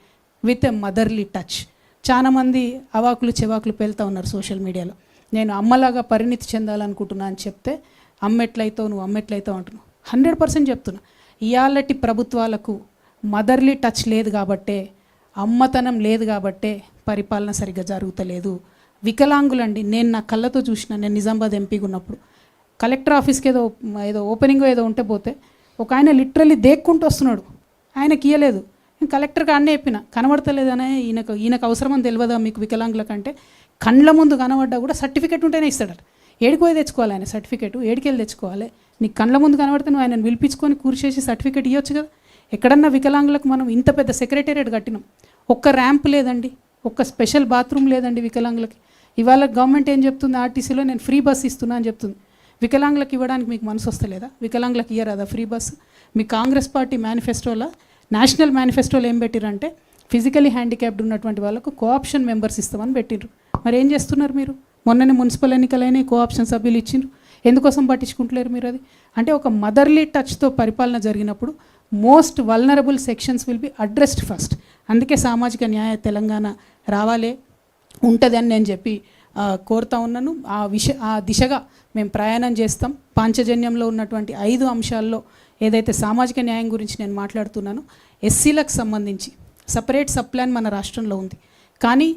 [SPEAKER 4] with a motherly touch. చాలామంది అవాకులు చెవాకులు పేలుతూ ఉన్నారు సోషల్ మీడియాలో. నేను అమ్మలాగా పరిణితి చెందాలనుకుంటున్నా అని చెప్తే అమ్మెట్లయితావు, నువ్వు అమ్మెట్లయితావు అంటున్నావు. 100% చెప్తున్నా. ఇయాలటి ప్రభుత్వాలకు మదర్లీ టచ్ లేదు కాబట్టే, అమ్మతనం లేదు కాబట్టే పరిపాలన సరిగ్గా జరుగుతలేదు. వికలాంగులండి, నేను నా కళ్ళతో చూసిన. నేను నిజామాబాద్ ఎంపీగా ఉన్నప్పుడు కలెక్టర్ ఆఫీస్కి ఏదో ఓపెనింగ్ ఏదో ఉంటే పోతే ఒక ఆయన లిటరల్లీ దేక్కుంటూ వస్తున్నాడు, ఆయనకి ఇయ్యలేదు. నేను కలెక్టర్కి అన్నీ చెప్పిన, కనబడతలేదనే ఈయనకు అవసరమని తెలియదా మీకు వికలాంగుల కంటే? కండ్ల ముందు కనబడ్డా కూడా సర్టిఫికేట్ ఉంటేనే ఇస్తాడట. ఏడికి తెచ్చుకోవాలి ఆయన సర్టిఫికేట్? ఏడికెళ్ళి తెచ్చుకోవాలి? నీకు కండ్ల ముందు కనబడితే నువ్వు ఆయనను పిలిపించుకొని కూర్చేసి సర్టిఫికేట్ ఇవ్వచ్చు కదా. ఎక్కడన్నా వికలాంగులకు మనం ఇంత పెద్ద సెక్రటేరియట్ కట్టినాం, ఒక్క ర్యాంప్ లేదండి, ఒక్క స్పెషల్ బాత్రూమ్ లేదండి వికలాంగులకి. ఇవాళ గవర్నమెంట్ ఏం చెప్తుంది, ఆర్టీసీలో నేను ఫ్రీ బస్ ఇస్తున్నా అని చెప్తుంది. వికలాంగులకు ఇవ్వడానికి మీకు మనసు వస్తలేదా? వికలాంగులకు ఇయ్యరాదా ఫ్రీ బస్సు? మీ కాంగ్రెస్ పార్టీ మేనిఫెస్టోలో, నేషనల్ మేనిఫెస్టోలో ఏం పెట్టిరంటే ఫిజికలీ హ్యాండిక్యాప్డ్ ఉన్నటువంటి వాళ్ళకు కోఆప్షన్ మెంబర్స్ ఇస్తామని పెట్టిండ్రు. మరి ఏం చేస్తున్నారు మీరు? మొన్ననే మున్సిపల్ ఎన్నికలైన కోఆప్షన్ సభ్యులు ఇచ్చిండ్రు, ఎందుకోసం పట్టించుకుంటలేరు మీరు? అది అంటే ఒక మదర్లీ టచ్తో పరిపాలన జరిగినప్పుడు most vulnerable sections will be addressed first. అందుకే సామాజిక న్యాయ తెలంగాణ రావాలే ఉంటుంది అని నేను చెప్పి కోరుతా ఉన్నాను. ఆ దిశగా మేము ప్రయాణం చేస్తాం. పాంచజన్యంలో ఉన్నటువంటి 5 అంశాల్లో ఏదైతే సామాజిక న్యాయం గురించి నేను మాట్లాడుతున్నానో, ఎస్సీలకు సంబంధించి సపరేట్ సబ్ ప్లాన్ మన రాష్ట్రంలో ఉంది. కానీ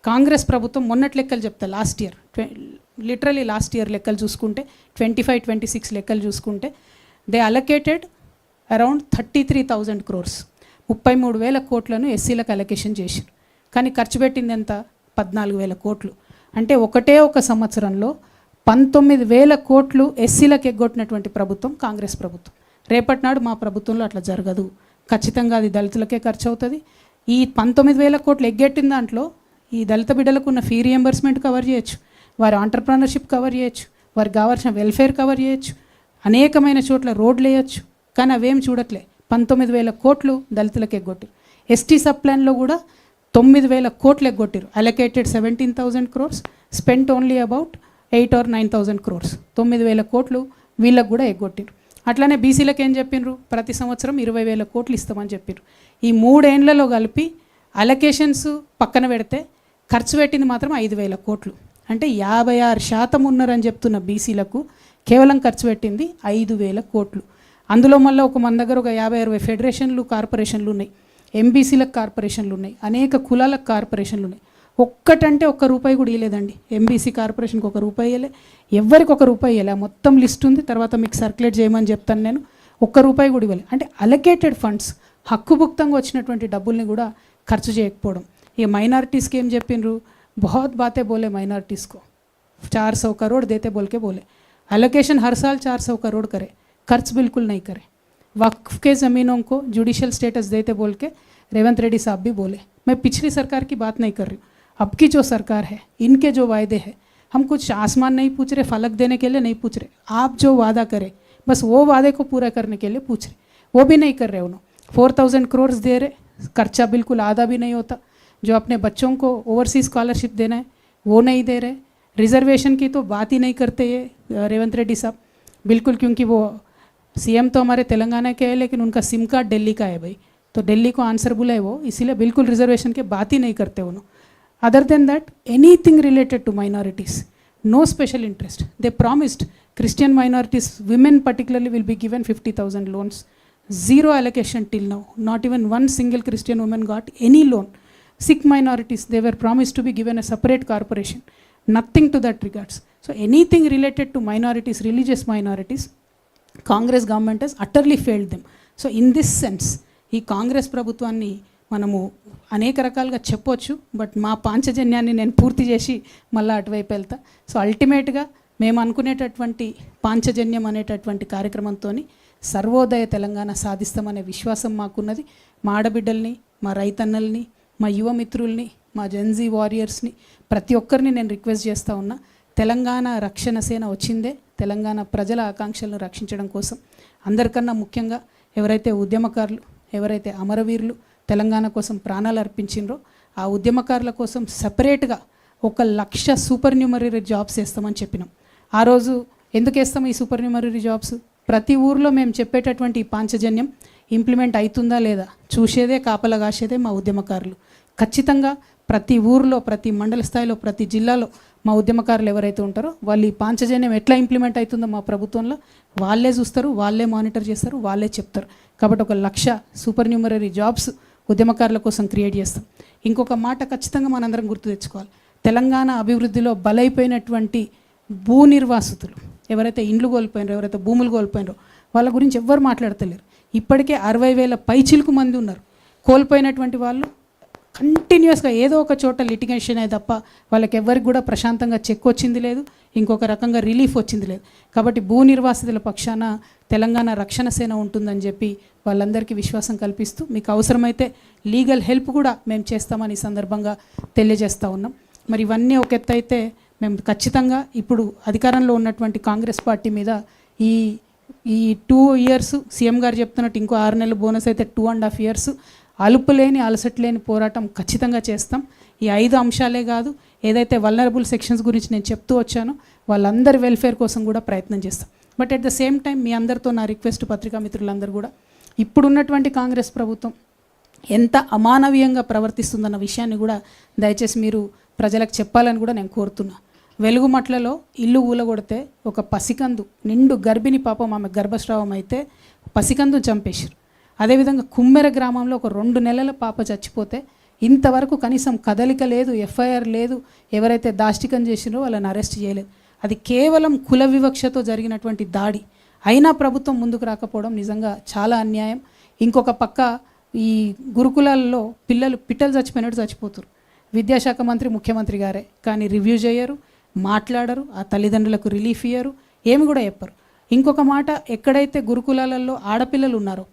[SPEAKER 4] కాంగ్రెస్ ప్రభుత్వం మొన్నటి లెక్కలు చెప్తా last year literally last year లెక్కలు చూసుకుంటే 25-26 లెక్కలు చూసుకుంటే దే అలొకేటెడ్ అరౌండ్ 33,000 crores 33,000 కోట్లను ఎస్సీలకు అలొకేషన్ చేశారు. కానీ ఖర్చు పెట్టింది ఎంత? 14,000 కోట్లు. అంటే ఒకటే ఒక సంవత్సరంలో 19,000 కోట్లు ఎస్సీలకు ఎగ్గొట్టినటువంటి ప్రభుత్వం కాంగ్రెస్ ప్రభుత్వం. రేపటి నాడు మా ప్రభుత్వంలో అట్లా జరగదు. ఖచ్చితంగా అది దళితులకే ఖర్చు అవుతుంది. ఈ 19,000 కోట్లు ఎగ్గొట్టిన దాంట్లో ఈ దళిత బిడ్డలకు ఉన్న ఫీ రియంబర్స్మెంట్ కవర్ చేయొచ్చు, వారి ఆంటర్ప్రినర్షిప్ కవర్ చేయొచ్చు, వారికి కావాల్సిన వెల్ఫేర్ కవర్ చేయొచ్చు, అనేకమైన చోట్ల రోడ్లు వేయచ్చు. కానీ అవేం చూడట్లే. 19,000 కోట్లు దళితులకు ఎగ్గొట్టారు. ఎస్టీ సబ్ ప్లాన్లో కూడా 9,000 కోట్లు ఎగ్గొట్టారు. Allocated 17,000 crores, spent only about 8 or 9,000 crores. 9,000 కోట్లు వీళ్ళకు కూడా ఎగ్గొట్టారు. అట్లానే బీసీలకు ఏం చెప్పినారు? ప్రతి సంవత్సరం 20,000 కోట్లు ఇస్తామని చెప్పారు. ఈ 3 ఏళ్లలో కలిపి అలొకేషన్స్ పక్కన పెడితే ఖర్చు పెట్టింది మాత్రం 5,000 కోట్లు. అంటే 56% ఉన్నారని చెప్తున్న బీసీలకు కేవలం ఖర్చు పెట్టింది 5,000 కోట్లు. అందులో మళ్ళీ మన దగ్గర ఒక 50-60 ఫెడరేషన్లు కార్పొరేషన్లు ఉన్నాయి, ఎంబీసీలకు కార్పొరేషన్లు ఉన్నాయి, అనేక కులాలకు కార్పొరేషన్లు ఉన్నాయి. ఒక్కటంటే ఒక్క రూపాయి కూడా ఇవ్వలేదండి. ఎంబీసీ కార్పొరేషన్కి ₹1 ఇవ్వలే, ఎవరికి ₹1 ఇవ్వలే. మొత్తం లిస్ట్ ఉంది, తర్వాత మీకు సర్క్యులేట్ చేయమని చెప్తాను నేను. ₹1 కూడా ఇవ్వలే. అంటే అలొకేటెడ్ ఫండ్స్ హక్కుభుక్తంగా వచ్చినటువంటి డబ్బుల్ని కూడా ఖర్చు చేయకపోవడం. ఇక మైనారిటీస్కి ఏం చెప్పిండ్రు? बहुत बातें बोले माइनॉरिटीज़ को, 400 करोड़ देते बोल के बोले. एलोकेशन हर साल 400 करोड़ करे, खर्च बिल्कुल नहीं करे. वक्फ के ज़मीनों को जुडिशल स्टेटस देते बोल के रेवंत रेड्डी साहब भी बोले. मैं पिछली सरकार की बात नहीं कर रही हूँ, अब की जो सरकार है इनके जो वायदे हैं, हम कुछ आसमान नहीं पूछ रहे, फलक देने के लिए नहीं पूछ रहे. आप जो वादा करें बस वो वादे को पूरा करने के लिए पूछ रहे, वो भी नहीं कर रहे. उन्होंने 4,000 crores दे रहे, खर्चा बिल्कुल आधा भी नहीं होता. जो अपने बच्चों को ओवरसीज स्कॉलरशिप देना है वो नहीं दे रहे. रिजर्वेशन की तो बात ही नहीं करते ये रेवंत रेड्डी साहब बिल्कुल, क्योंकि वो सीएम तो हमारे तेलंगाना के है लेकिन उनका सिम कार्ड दिल्ली का है भाई, तो दिल्ली को आंसरबुल है वो, इसीलिए बिल्कुल रिजर्वेशन के बात ही नहीं करते उन्होंने. Other than that anything related to minorities, no special interest. They promised Christian minorities, women particularly will be given 50,000 loans. Zero allocation till now, not even one single Christian woman got any loan. Sikh minorities, they were promised to be given a separate corporation. Nothing to that regards. So anything related to minorities, religious minorities, Congress government has utterly failed them. So in this sense, ఈ కాంగ్రెస్ ప్రభుత్వాన్ని మనము అనేక రకాలుగా చెప్పొచ్చు, but మా పాంచజన్యాన్ని నేను పూర్తి చేసి మళ్ళీ అటువైపు వెళ్తా. సో అల్టిమేట్గా మేము అనుకునేటటువంటి పాంచజన్యం అనేటటువంటి కార్యక్రమంతో సర్వోదయ తెలంగాణ సాధిస్తామనే విశ్వాసం మాకున్నది. మా ఆడబిడ్డల్ని, మా రైతన్నల్ని, మా యువ మిత్రుల్ని, మా జెన్జీ వారియర్స్ని ప్రతి ఒక్కరిని నేను రిక్వెస్ట్ చేస్తూ ఉన్నా. తెలంగాణ రక్షణ సేన వచ్చిందే తెలంగాణ ప్రజల ఆకాంక్షలను రక్షించడం కోసం. అందరికన్నా ముఖ్యంగా ఎవరైతే ఉద్యమకారులు, ఎవరైతే అమరవీరులు తెలంగాణ కోసం ప్రాణాలు అర్పించిండ్రో ఆ ఉద్యమకారుల కోసం సపరేట్గా 1,00,000 సూపర్ న్యూమరీ జాబ్స్ వేస్తామని చెప్పినాం. ఆ రోజు ఎందుకు వేస్తాం ఈ సూపర్ న్యూమరీ జాబ్స్? ప్రతి ఊర్లో మేము చెప్పేటటువంటి ఈ పాంచజన్యం ఇంప్లిమెంట్ అవుతుందా లేదా చూసేదే, కాపలా కాసేదే మా ఉద్యమకారులు. ఖచ్చితంగా ప్రతి ఊర్లో, ప్రతి మండల స్థాయిలో, ప్రతి జిల్లాలో మా ఉద్యమకారులు ఎవరైతే ఉంటారో వాళ్ళు ఈ పాంచజన్యం ఎట్లా ఇంప్లిమెంట్ అవుతుందో మా ప్రభుత్వంలో వాళ్ళే చూస్తారు, వాళ్ళే మానిటర్ చేస్తారు, వాళ్ళే చెప్తారు. కాబట్టి 1,00,000 సూపర్ న్యూమరీ జాబ్స్ ఉద్యమకారుల కోసం క్రియేట్ చేస్తాం. ఇంకొక మాట ఖచ్చితంగా మనందరం గుర్తు తెచ్చుకోవాలి. తెలంగాణ అభివృద్ధిలో బలైపోయినటువంటి భూ నిర్వాసితులు ఎవరైతే ఇండ్లు కోల్పోయినారో, ఎవరైతే భూములు కోల్పోయినారో వాళ్ళ గురించి ఎవ్వరు మాట్లాడతలేరు. ఇప్పటికే 60,000 పైచిలకు మంది ఉన్నారు. కోల్పోయినటువంటి వాళ్ళు కంటిన్యూస్గా ఏదో ఒక చోట లిటిగేషన్ అయ్యి తప్ప వాళ్ళకి ఎవరికి కూడా ప్రశాంతంగా చెక్ వచ్చింది లేదు, ఇంకొక రకంగా రిలీఫ్ వచ్చింది లేదు. కాబట్టి భూ నిర్వాసితుల పక్షాన తెలంగాణ రక్షణ సేన ఉంటుందని చెప్పి వాళ్ళందరికీ విశ్వాసం కల్పిస్తూ మీకు అవసరమైతే లీగల్ హెల్ప్ కూడా మేము చేస్తామని ఈ సందర్భంగా తెలియజేస్తూ ఉన్నాం. మరి ఇవన్నీ ఒక ఎత్తు అయితే మేము ఖచ్చితంగా ఇప్పుడు అధికారంలో ఉన్నటువంటి కాంగ్రెస్ పార్టీ మీద ఈ 2 years సీఎం గారు చెప్తున్నట్టు ఇంకో 6 నెలలు బోనస్ అయితే 2.5 years అలుపులేని అలసట్లేని పోరాటం ఖచ్చితంగా చేస్తాం. ఈ 5 అంశాలే కాదు, ఏదైతే వల్నరబుల్ సెక్షన్స్ గురించి నేను చెప్తూ వచ్చానో వాళ్ళందరి వెల్ఫేర్ కోసం కూడా ప్రయత్నం చేస్తాం. But at the same time మీ అందరితో నా రిక్వెస్ట్, పత్రికా మిత్రులందరూ కూడా ఇప్పుడున్నటువంటి కాంగ్రెస్ ప్రభుత్వం ఎంత అమానవీయంగా ప్రవర్తిస్తుందన్న విషయాన్ని కూడా దయచేసి మీరు ప్రజలకు చెప్పాలని కూడా నేను కోరుతున్నా. వెలుగుమట్లలో ఇల్లు ఊలగొడితే ఒక పసికందు నిండు గర్భిణి పాపం ఆమె గర్భస్రావం అయితే పసికందు చంపేశారు. అదేవిధంగా కుమ్మెర గ్రామంలో ఒక 2 నెలల పాప చచ్చిపోతే ఇంతవరకు కనీసం కదలిక లేదు, ఎఫ్ఐఆర్ లేదు, ఎవరైతే దాష్టికం చేసినో వాళ్ళని అరెస్ట్ చేయలేదు. అది కేవలం కుల వివక్షతో జరిగినటువంటి దాడి. అయినా ప్రభుత్వం ముందుకు రాకపోవడం నిజంగా చాలా అన్యాయం. ఇంకొక పక్క ఈ గురుకులాల్లో పిల్లలు పిట్టలు చచ్చిపోయినట్టు చచ్చిపోతారు. విద్యాశాఖ మంత్రి ముఖ్యమంత్రి గారే, కానీ రివ్యూ చేయరు, మాట్లాడరు, ఆ తల్లిదండ్రులకు రిలీఫ్ ఇయ్యరు, ఏమి కూడా చెప్పరు. ఇంకొక మాట, ఎక్కడైతే గురుకులాలలో ఆడపిల్లలు ఉన్నారో,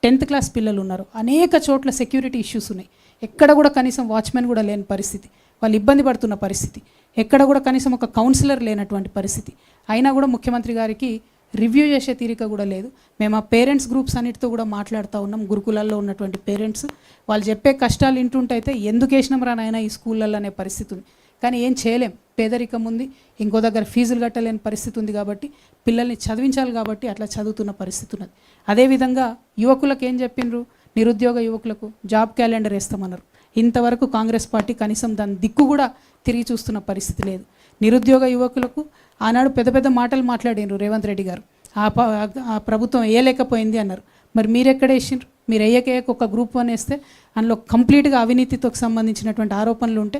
[SPEAKER 4] 10th క్లాస్ పిల్లలు ఉన్నారో, అనేక చోట్ల సెక్యూరిటీ ఇష్యూస్ ఉన్నాయి. ఎక్కడ కూడా కనీసం వాచ్మెన్ కూడా లేని పరిస్థితి, వాళ్ళు ఇబ్బంది పడుతున్న పరిస్థితి, ఎక్కడ కూడా కనీసం ఒక కౌన్సిలర్ లేనటువంటి పరిస్థితి. అయినా కూడా ముఖ్యమంత్రి గారికి రివ్యూ చేసే తీరిక కూడా లేదు. మేము ఆ పేరెంట్స్ గ్రూప్స్ అన్నిటితో కూడా మాట్లాడుతూ ఉన్నాం. గురుకులాల్లో ఉన్నటువంటి పేరెంట్స్ వాళ్ళు చెప్పే కష్టాలు వింటుంటైతే ఎందుకు వేసినాం రా నాయనా ఈ స్కూళ్ళల్లో అనే పరిస్థితి ఉంది. కానీ ఏం చేయలేం, పేదరికం ఉంది, ఇంకో దగ్గర ఫీజులు కట్టలేని పరిస్థితి ఉంది. కాబట్టి పిల్లల్ని చదివించాలి, కాబట్టి అట్లా చదువుతున్న పరిస్థితి ఉన్నది. అదేవిధంగా యువకులకు ఏం చెప్పిండ్రు, నిరుద్యోగ యువకులకు జాబ్ క్యాలెండర్ వేస్తామన్నారు. ఇంతవరకు కాంగ్రెస్ పార్టీ కనీసం దాని దిక్కు కూడా తిరిగి చూస్తున్న పరిస్థితి లేదు. నిరుద్యోగ యువకులకు ఆనాడు పెద్ద పెద్ద మాటలు మాట్లాడినారు రేవంత్ రెడ్డి గారు. ఆ ప్రభుత్వం వేయలేకపోయింది అన్నారు. మరి మీరు ఎక్కడ వేసిండ్రు? మీరు వేయక ఒక గ్రూప్ 1 వేస్తే అందులో కంప్లీట్గా అవినీతితో సంబంధించినటువంటి ఆరోపణలు ఉంటే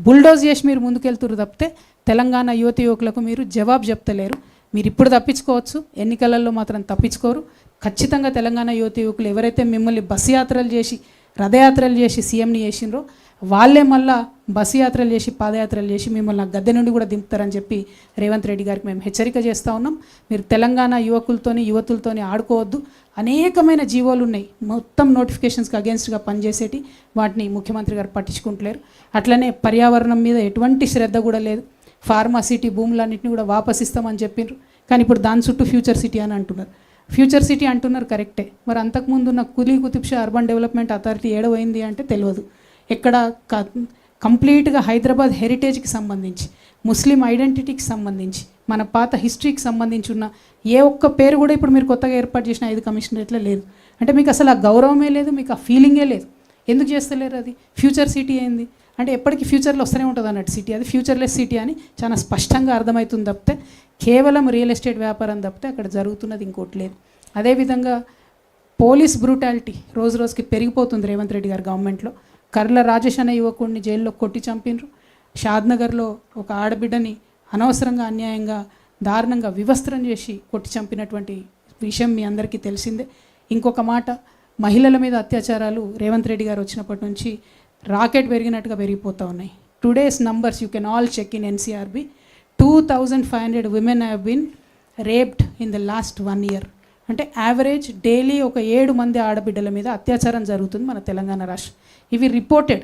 [SPEAKER 4] బుల్డోజ్ చేసి మీరు ముందుకెళ్తురు తప్పితే తెలంగాణ యువకులకు మీరు జవాబు చెప్తలేరు. మీరు ఇప్పుడు తప్పించుకోవచ్చు, ఎన్నికలలో మాత్రం తప్పించుకోరు. ఖచ్చితంగా తెలంగాణ యువకులు ఎవరైతే మిమ్మల్ని బస్సు యాత్రలు చేసి, రథయాత్రలు చేసి సీఎంని చేసిండ్రో వాళ్ళే మళ్ళా బస్సు యాత్రలు చేసి, పాదయాత్రలు చేసి మిమ్మల్ని గద్దె నుండి కూడా దింపుతారని చెప్పి రేవంత్ రెడ్డి గారికి మేము హెచ్చరిక చేస్తూ ఉన్నాం. మీరు తెలంగాణ యువతులతోని ఆడుకోవద్దు. అనేకమైన జీవోలు ఉన్నాయి, మొత్తం నోటిఫికేషన్స్కి అగేన్స్ట్గా పనిచేసేటి, వాటిని ముఖ్యమంత్రి గారు పట్టించుకుంటలేరు. అట్లనే పర్యావరణం మీద ఎటువంటి శ్రద్ధ కూడా లేదు. ఫార్మా సిటీ భూములన్నింటినీ కూడా వాపసిస్తామని చెప్పిండ్రు, కానీ ఇప్పుడు దాని చుట్టూ ఫ్యూచర్ సిటీ అని అంటున్నారు. ఫ్యూచర్ సిటీ అంటున్నారు కరెక్టే, మరి అంతకుముందు ఉన్న Quli Qutub Shah urban development authority ఏడవైంది అంటే తెలియదు. ఎక్కడ కంప్లీట్గా హైదరాబాద్ హెరిటేజ్కి సంబంధించి, ముస్లిం ఐడెంటిటీకి సంబంధించి, మన పాత హిస్టరీకి సంబంధించి ఉన్న ఏ ఒక్క పేరు కూడా ఇప్పుడు మీరు కొత్తగా ఏర్పాటు చేసిన 5 కమిషనరేట్లో లేదు. అంటే మీకు అసలు ఆ గౌరవమే లేదు, మీకు ఆ ఫీలింగే లేదు. ఎందుకు చేస్తలేరు? అది ఫ్యూచర్ సిటీ అయింది అంటే ఎప్పటికీ ఫ్యూచర్లో వస్తూనే ఉంటుంది అన్నట్టు సిటీ, అది ఫ్యూచర్లెస్ సిటీ అని చాలా స్పష్టంగా అర్థమవుతుంది తప్పితే కేవలం రియల్ ఎస్టేట్ వ్యాపారం తప్పితే అక్కడ జరుగుతున్నది ఇంకోటి లేదు. అదేవిధంగా పోలీస్ బ్రూటాలిటీ రోజు రోజుకి పెరిగిపోతుంది రేవంత్ రెడ్డి గారి గవర్నమెంట్లో. కర్ల రాజేష్ అనే యువకుడిని జైల్లో కొట్టి చంపినరు. షాద్నగర్లో ఒక ఆడబిడ్డని అనవసరంగా, అన్యాయంగా, దారుణంగా వివస్త్రం చేసి కొట్టి చంపినటువంటి విషయం మీ అందరికీ తెలిసిందే. ఇంకొక మాట, మహిళల మీద అత్యాచారాలు రేవంత్ రెడ్డి గారు వచ్చినప్పటి నుంచి రాకెట్ పెరిగినట్టుగా పెరిగిపోతూ ఉన్నాయి. Today's numbers you can all check in NCRB. 2500 women have been raped in the last 1 year. అంటే యావరేజ్ డైలీ ఒక 7 మంది ఆడబిడ్డల మీద అత్యాచారం జరుగుతుంది మన తెలంగాణ రాష్ట్రం. ఇవి రిపోర్టెడ్.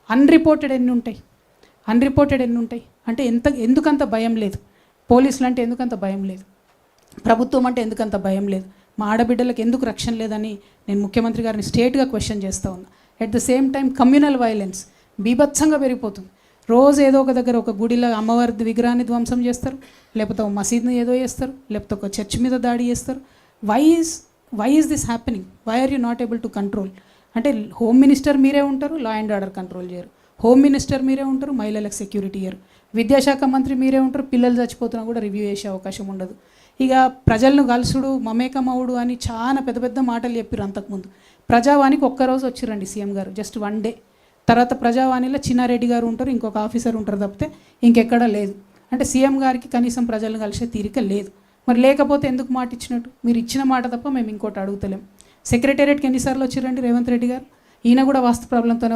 [SPEAKER 4] అన్రిపోర్టెడ్ ఎన్ని ఉంటాయి? అంటే ఎందుకంత భయం లేదు? పోలీసులు అంటే ఎందుకంత భయం లేదు? ప్రభుత్వం అంటే ఎందుకంత భయం లేదు? మా ఆడబిడ్డలకు ఎందుకు రక్షణ లేదని నేను ముఖ్యమంత్రి గారిని స్ట్రేట్గా క్వశ్చన్ చేస్తూ ఉన్నా. At the same time communal violence బీభత్సంగా పెరిగిపోతుంది. రోజు ఏదో ఒక దగ్గర ఒక గుడిలో అమ్మవారి విగ్రహాన్ని ధ్వంసం చేస్తారు, లేకపోతే ఒక మసీద్ని ఏదో చేస్తారు, లేకపోతే ఒక చర్చ్ మీద దాడి చేస్తారు. Why is this happening? Why are you not able to control? అంటే హోమ్ మినిస్టర్ మీరే ఉంటారు, లా అండ్ ఆర్డర్ కంట్రోల్ చేయరు. హోమ్ మినిస్టర్ మీరే ఉంటారు, మహిళలకు సెక్యూరిటీ ఇయ్యరు. విద్యాశాఖ మంత్రి మీరే ఉంటారు, పిల్లలు చచ్చిపోతున్నా కూడా రివ్యూ చేసే అవకాశం ఉండదు. ఇక ప్రజలను కలుసుడు, మమేకమవుడు అని చాలా పెద్ద పెద్ద మాటలు చెప్పారు అంతకుముందు. ప్రజావానికి ఒక్కరోజు వచ్చిరండి సీఎం గారు, జస్ట్ 1 day. తర్వాత ప్రజావాణిలో చిన్నారెడ్డి గారు ఉంటారు, ఇంకొక ఆఫీసర్ ఉంటారు తప్పితే ఇంకెక్కడా లేదు. అంటే సీఎం గారికి కనీసం ప్రజలను కలిసే తీరిక లేదు. మరి లేకపోతే ఎందుకు మాట ఇచ్చినట్టు? మీరు ఇచ్చిన మాట తప్ప మేము ఇంకోటి అడుగుతలేం. సెక్రటేరియట్కి ఎన్నిసార్లు వచ్చిరండి రేవంత్ రెడ్డి గారు? ఈయన కూడా వాస్తు ప్రాబ్లంతోనే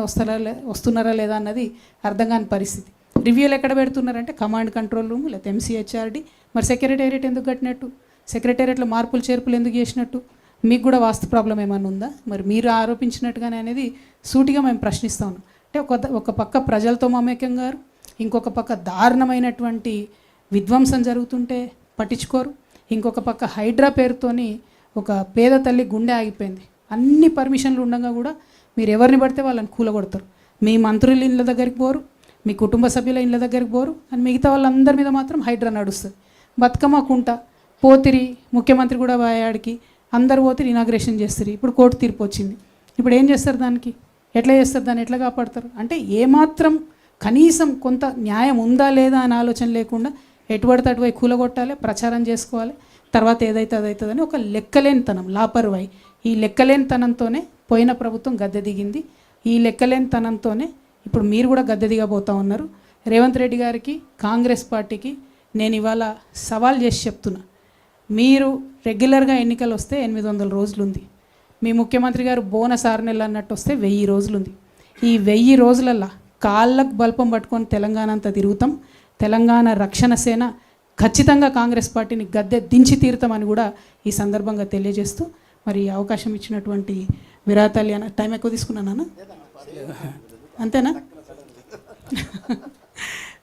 [SPEAKER 4] వస్తున్నారా లేదా అన్నది అర్థం కాని పరిస్థితి. రివ్యూలు ఎక్కడ పెడుతున్నారంటే కమాండ్ కంట్రోల్ రూమ్, లేకపోతే MCHRD. మరి సెక్రటేరియట్ ఎందుకు కట్టినట్టు? సెక్రటేరియట్లో మార్పులు చేర్పులు ఎందుకు చేసినట్టు? మీకు కూడా వాస్తు ప్రాబ్లం ఏమైనా ఉందా? మరి మీరు ఆరోపించినట్టుగానే అనేది సూటిగా మేము ప్రశ్నిస్తా ఉన్నాం. అంటే ఒక పక్క ప్రజలతో మమేకం గారు, ఇంకొక పక్క దారుణమైనటువంటి విధ్వంసం జరుగుతుంటే పట్టించుకోరు, ఇంకొక పక్క హైడ్రా పేరుతోని ఒక పేద తల్లి గుండె ఆగిపోయింది. అన్ని పర్మిషన్లు ఉండగా కూడా మీరు ఎవరిని పడితే వాళ్ళని కూలగొడతారు. మీ మంత్రుల ఇళ్ళ దగ్గరికి పోరు, మీ కుటుంబ సభ్యుల ఇళ్ళ దగ్గరికి పోరు, అని మిగతా వాళ్ళందరి మీద మాత్రం హైడ్రా నడుస్తుంది. బతుకమ్మ కుంట పోతిరి, ముఖ్యమంత్రి కూడా వాయాడికి అందరు పోతే ఇనాగ్రేషన్ చేస్తారు. ఇప్పుడు కోర్టు తీర్పు వచ్చింది. ఇప్పుడు ఏం చేస్తారు? దానికి ఎట్లా చేస్తారు? దాన్ని ఎట్లా కాపాడతారు? అంటే ఏమాత్రం కనీసం కొంత న్యాయం ఉందా లేదా అని ఆలోచన లేకుండా ఎటుపడితే అటువై కూలగొట్టాలి, ప్రచారం చేసుకోవాలి, తర్వాత ఏదైతే అదవుతుందని ఒక లెక్కలేనితనం, లాపర్వాయి. ఈ లెక్కలేనితనంతోనే పోయిన ప్రభుత్వం గద్దె దిగింది. ఈ లెక్కలేనితనంతోనే ఇప్పుడు మీరు కూడా గద్దె దిగబోతా ఉన్నారు. రేవంత్ రెడ్డి గారికి, కాంగ్రెస్ పార్టీకి నేను ఇవాళ సవాల్ చేసి చెప్తున్నా, మీరు రెగ్యులర్గా ఎన్నికలు వస్తే 800 రోజులు ఉంది. మీ ముఖ్యమంత్రి గారు బోనస్ 6 నెలలు అన్నట్టు వస్తే 1000 రోజులు ఉంది. ఈ 1000 రోజులల్లా కాళ్ళకు బల్పం పట్టుకొని తెలంగాణ అంతా తిరుగుతాం. తెలంగాణ రక్షణ సేన ఖచ్చితంగా కాంగ్రెస్ పార్టీని గద్దె దించి తీరుతామని కూడా ఈ సందర్భంగా తెలియజేస్తూ, మరి ఈ అవకాశం ఇచ్చినటువంటి విరాతాలి అన్న, టైం ఎక్కువ తీసుకున్నానా? అంతేనా?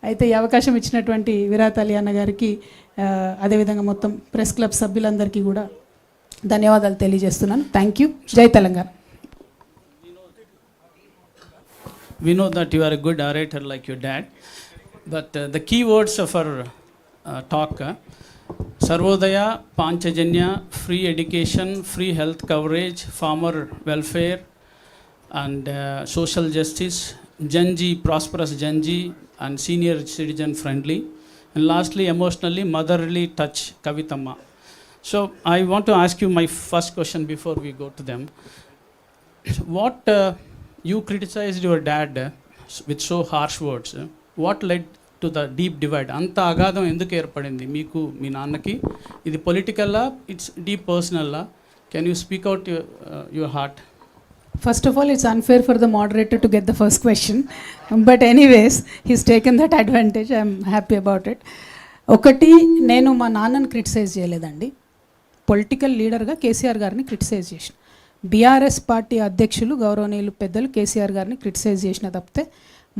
[SPEAKER 4] అయితే ఈ అవకాశం ఇచ్చినటువంటి విరాతాలి అన్న గారికి, అదేవిధంగా మొత్తం ప్రెస్ క్లబ్ సభ్యులందరికీ కూడా ధన్యవాదాలు తెలియజేస్తున్నాను. Thank you. జై Telangana.
[SPEAKER 3] We know that you are a good orator like your dad, but the key words of our talk, Sarvodaya, Panchajanya, free education, free health coverage, farmer welfare and social justice, Janji, prosperous Janji and senior citizen friendly, and lastly emotionally motherly touch, Kavithamma. So I want to ask you my first question before we go to them. What you criticized your dad with so harsh words. What led to the deep divide? అంత అగాధం ఎందుకు ఏర్పడింది మీకు, మీ నాన్నకి? ఇది పొలిటికల్లా, it's deep పర్సనల్లా? Can you speak out your heart?
[SPEAKER 4] First of all, it's unfair for the moderator to get the first question. But anyways, he's taken that advantage. I'm happy about it. ఒకటి, నేను మా నాన్నని criticise చేయలేదండి. Political లీడర్గా కేసీఆర్ గారిని criticise చేసిన, BRS party అధ్యక్షులు గౌరవనీయులు పెద్దలు కేసీఆర్ గారిని క్రిటిసైజ్ చేసిన తప్పితే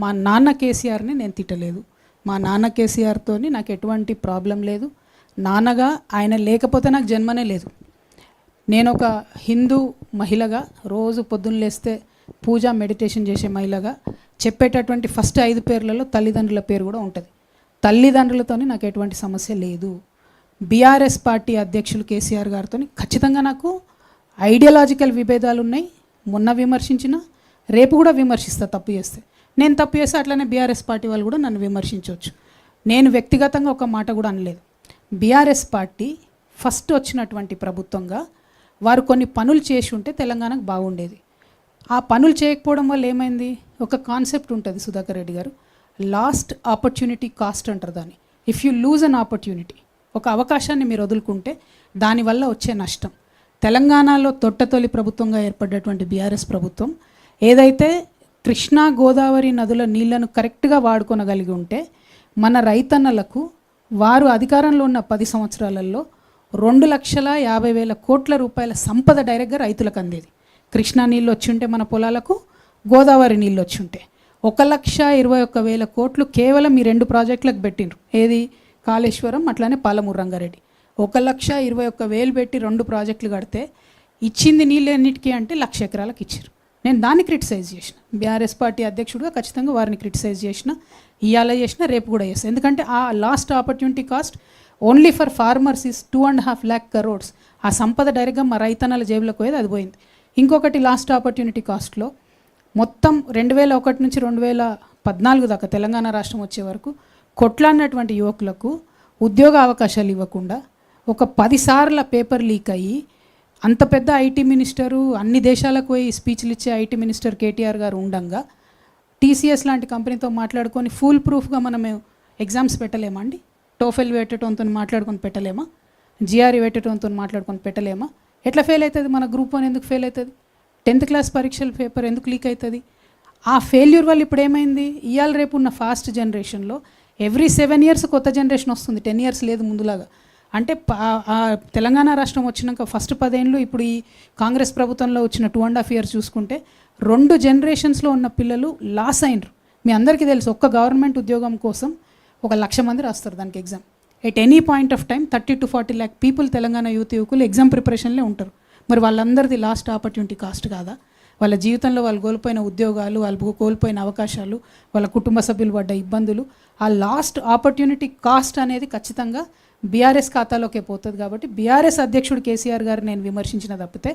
[SPEAKER 4] మా నాన్న కేసీఆర్ని నేను తిట్టలేదు. మా నాన్న కేసీఆర్తోని నాకు ఎటువంటి ప్రాబ్లం లేదు. నాన్నగా ఆయన లేకపోతే నాకు జన్మనే లేదు. నేను ఒక హిందూ మహిళగా, రోజు పొద్దున్న లేస్తే పూజ మెడిటేషన్ చేసే మహిళగా చెప్పేటటువంటి ఫస్ట్ 5 పేర్లలో తల్లిదండ్రుల పేరు కూడా ఉంటుంది. తల్లిదండ్రులతోని నాకు ఎటువంటి సమస్య లేదు. బీఆర్ఎస్ పార్టీ అధ్యక్షులు కేసీఆర్ గారితో ఖచ్చితంగా నాకు ఐడియాలజికల్ విభేదాలు ఉన్నాయి. మొన్న విమర్శించిన, రేపు కూడా విమర్శిస్తా తప్పు చేస్తే. నేను తప్పు చేస్తే అట్లనే బీఆర్ఎస్ పార్టీ వాళ్ళు కూడా నన్ను విమర్శించవచ్చు. నేను వ్యక్తిగతంగా ఒక మాట కూడా అనలేదు. బీఆర్ఎస్ పార్టీ ఫస్ట్ వచ్చినటువంటి ప్రభుత్వంగా వారు కొన్ని పనులు చేసి ఉంటే తెలంగాణకు బాగుండేది. ఆ పనులు చేయకపోవడం వల్ల ఏమైంది? ఒక కాన్సెప్ట్ ఉంటుంది సుధాకర్ రెడ్డి గారు, లాస్ట్ ఆపర్చునిటీ కాస్ట్ అంటారు దాన్ని. If you lose an opportunity, ఒక అవకాశాన్ని మీరు వదులుకుంటే దానివల్ల వచ్చే నష్టం. తెలంగాణలో తొట్టతొలి ప్రభుత్వంగా ఏర్పడ్డటువంటి బీఆర్ఎస్ ప్రభుత్వం ఏదైతే కృష్ణా గోదావరి నదుల నీళ్లను కరెక్ట్గా వాడుకొనగలిగి ఉంటే మన రైతన్నలకు వారు అధికారంలో ఉన్న 10 సంవత్సరాలలో 2,50,000 కోట్ల రూపాయల సంపద డైరెక్ట్గా రైతులకు అందేది. కృష్ణా నీళ్ళు వచ్చి ఉంటే మన పొలాలకు, గోదావరి నీళ్ళు వచ్చి ఉంటే 1,21,000 కోట్లు కేవలం ఈ 2 ప్రాజెక్టులకు పెట్టిండ్రు. ఏది? కాళేశ్వరం, అట్లానే పాలమూరు రంగారెడ్డి. 1,21,000 పెట్టి 2 ప్రాజెక్టులు కడితే ఇచ్చింది నీళ్ళు ఎన్నిటికీ అంటే 1,00,000 ఎకరాలకు ఇచ్చారు. నేను దాన్ని క్రిటిసైజ్ చేసిన, బీఆర్ఎస్ పార్టీ అధ్యక్షుడిగా ఖచ్చితంగా వారిని క్రిటిసైజ్ చేసిన, ఇవాళ చేసిన, రేపు కూడా చేస్తాను. ఎందుకంటే ఆ last opportunity cost only for farmers is 2.5 lakh crores. ఆ సంపద డైరెక్ట్గా మా రైతన్నల జేబులకు పోయేది, అది పోయింది. ఇంకొకటి లాస్ట్ ఆపర్చునిటీ కాస్ట్లో మొత్తం 2001 నుంచి 2014 దాకా తెలంగాణ రాష్ట్రం వచ్చే వరకు కొట్లాడినటువంటి యువకులకు ఉద్యోగ అవకాశాలు ఇవ్వకుండా ఒక 10 సార్ల పేపర్ లీక్ అయ్యి, అంత పెద్ద ఐటీ మినిస్టరు, అన్ని దేశాలకు పోయి స్పీచ్లు ఇచ్చే ఐటీ మినిస్టర్ కేటీఆర్ గారు ఉండంగా టీసీఎస్ లాంటి కంపెనీతో మాట్లాడుకొని ఫుల్ ప్రూఫ్గా మనము ఎగ్జామ్స్ పెట్టలేమా అండి? టోఫెల్ పెట్టడంతో మాట్లాడుకొని పెట్టలేమా? జిఆర్ఈ పెట్టడంతో మాట్లాడుకొని పెట్టలేమా? ఎట్లా ఫెయిల్ అవుతుంది? మన గ్రూప్ 1 ఎందుకు ఫెయిల్ అవుతుంది? 10th క్లాస్ పరీక్షల పేపర్ ఎందుకు లీక్ అవుతుంది? ఆ ఫెయిల్యూర్ వల్ల ఇప్పుడు ఏమైంది? ఇవాళ రేపు ఉన్న ఫాస్ట్ జనరేషన్లో ఎవ్రీ 7 years కొత్త జనరేషన్ వస్తుంది, 10 years లేదు ముందులాగా. అంటే తెలంగాణ రాష్ట్రం వచ్చినాక ఫస్ట్ 10 ఏళ్ళు, ఇప్పుడు ఈ కాంగ్రెస్ ప్రభుత్వంలో వచ్చిన 2.5 years చూసుకుంటే 2 generations ఉన్న పిల్లలు లాస్ అయినరు. మీ అందరికీ తెలుసు, ఒక్క గవర్నమెంట్ ఉద్యోగం కోసం 1,00,000 మంది రాస్తారు దానికి exam. At any point of time 30 to 40 lakh people Telangana యువకులు ఎగ్జామ్ ప్రిపరేషన్లే ఉంటారు. మరి వాళ్ళందరిది లాస్ట్ ఆపర్చునిటీ కాస్ట్ కాదా? వాళ్ళ జీవితంలో వాళ్ళు కోల్పోయిన ఉద్యోగాలు, వాళ్ళు కోల్పోయిన అవకాశాలు, వాళ్ళ కుటుంబ సభ్యులు పడ్డ ఇబ్బందులు, ఆ లాస్ట్ ఆపర్చునిటీ కాస్ట్ అనేది ఖచ్చితంగా బీఆర్ఎస్ ఖాతాలోకే పోతుంది. కాబట్టి బీఆర్ఎస్ అధ్యక్షుడు కేసీఆర్ గారిని నేను విమర్శించిన తప్పితే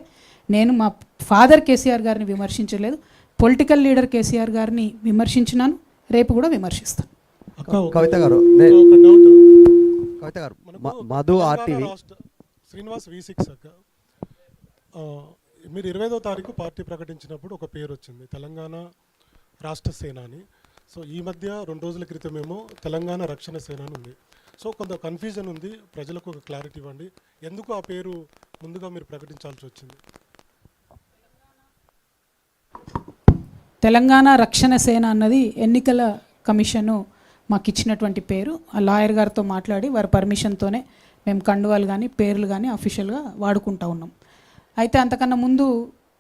[SPEAKER 4] నేను మా ఫాదర్ కేసీఆర్ గారిని విమర్శించలేదు. పొలిటికల్ లీడర్ కేసీఆర్ గారిని విమర్శించినాను, రేపు కూడా విమర్శిస్తాను.
[SPEAKER 5] కవిత గారు, కవిత గారు, మధు ఆర్టీవీ
[SPEAKER 6] శ్రీనివాస్ V6 అక్క, మీరు 25వ తారీఖు పార్టీ ప్రకటించినప్పుడు ఒక పేరు వచ్చింది, తెలంగాణ రాష్ట్ర సేన అని. సో ఈ మధ్య 2 రోజుల క్రితమేమో తెలంగాణ రక్షణ సేన అని ఉంది. సో కొంత కన్ఫ్యూజన్ ఉంది, ప్రజలకు ఒక క్లారిటీ ఇవ్వండి, ఎందుకు ఆ పేరు ముందుగా మీరు ప్రకటించాల్సి వచ్చింది?
[SPEAKER 4] తెలంగాణ రక్షణ సేన అన్నది ఎన్నికల కమిషను మాకు ఇచ్చినటువంటి పేరు. ఆ లాయర్ గారితో మాట్లాడి వారి పర్మిషన్తోనే మేము కండువాలు కానీ పేర్లు కానీ అఫీషియల్గా వాడుకుంటా ఉన్నాం. అయితే అంతకన్నా ముందు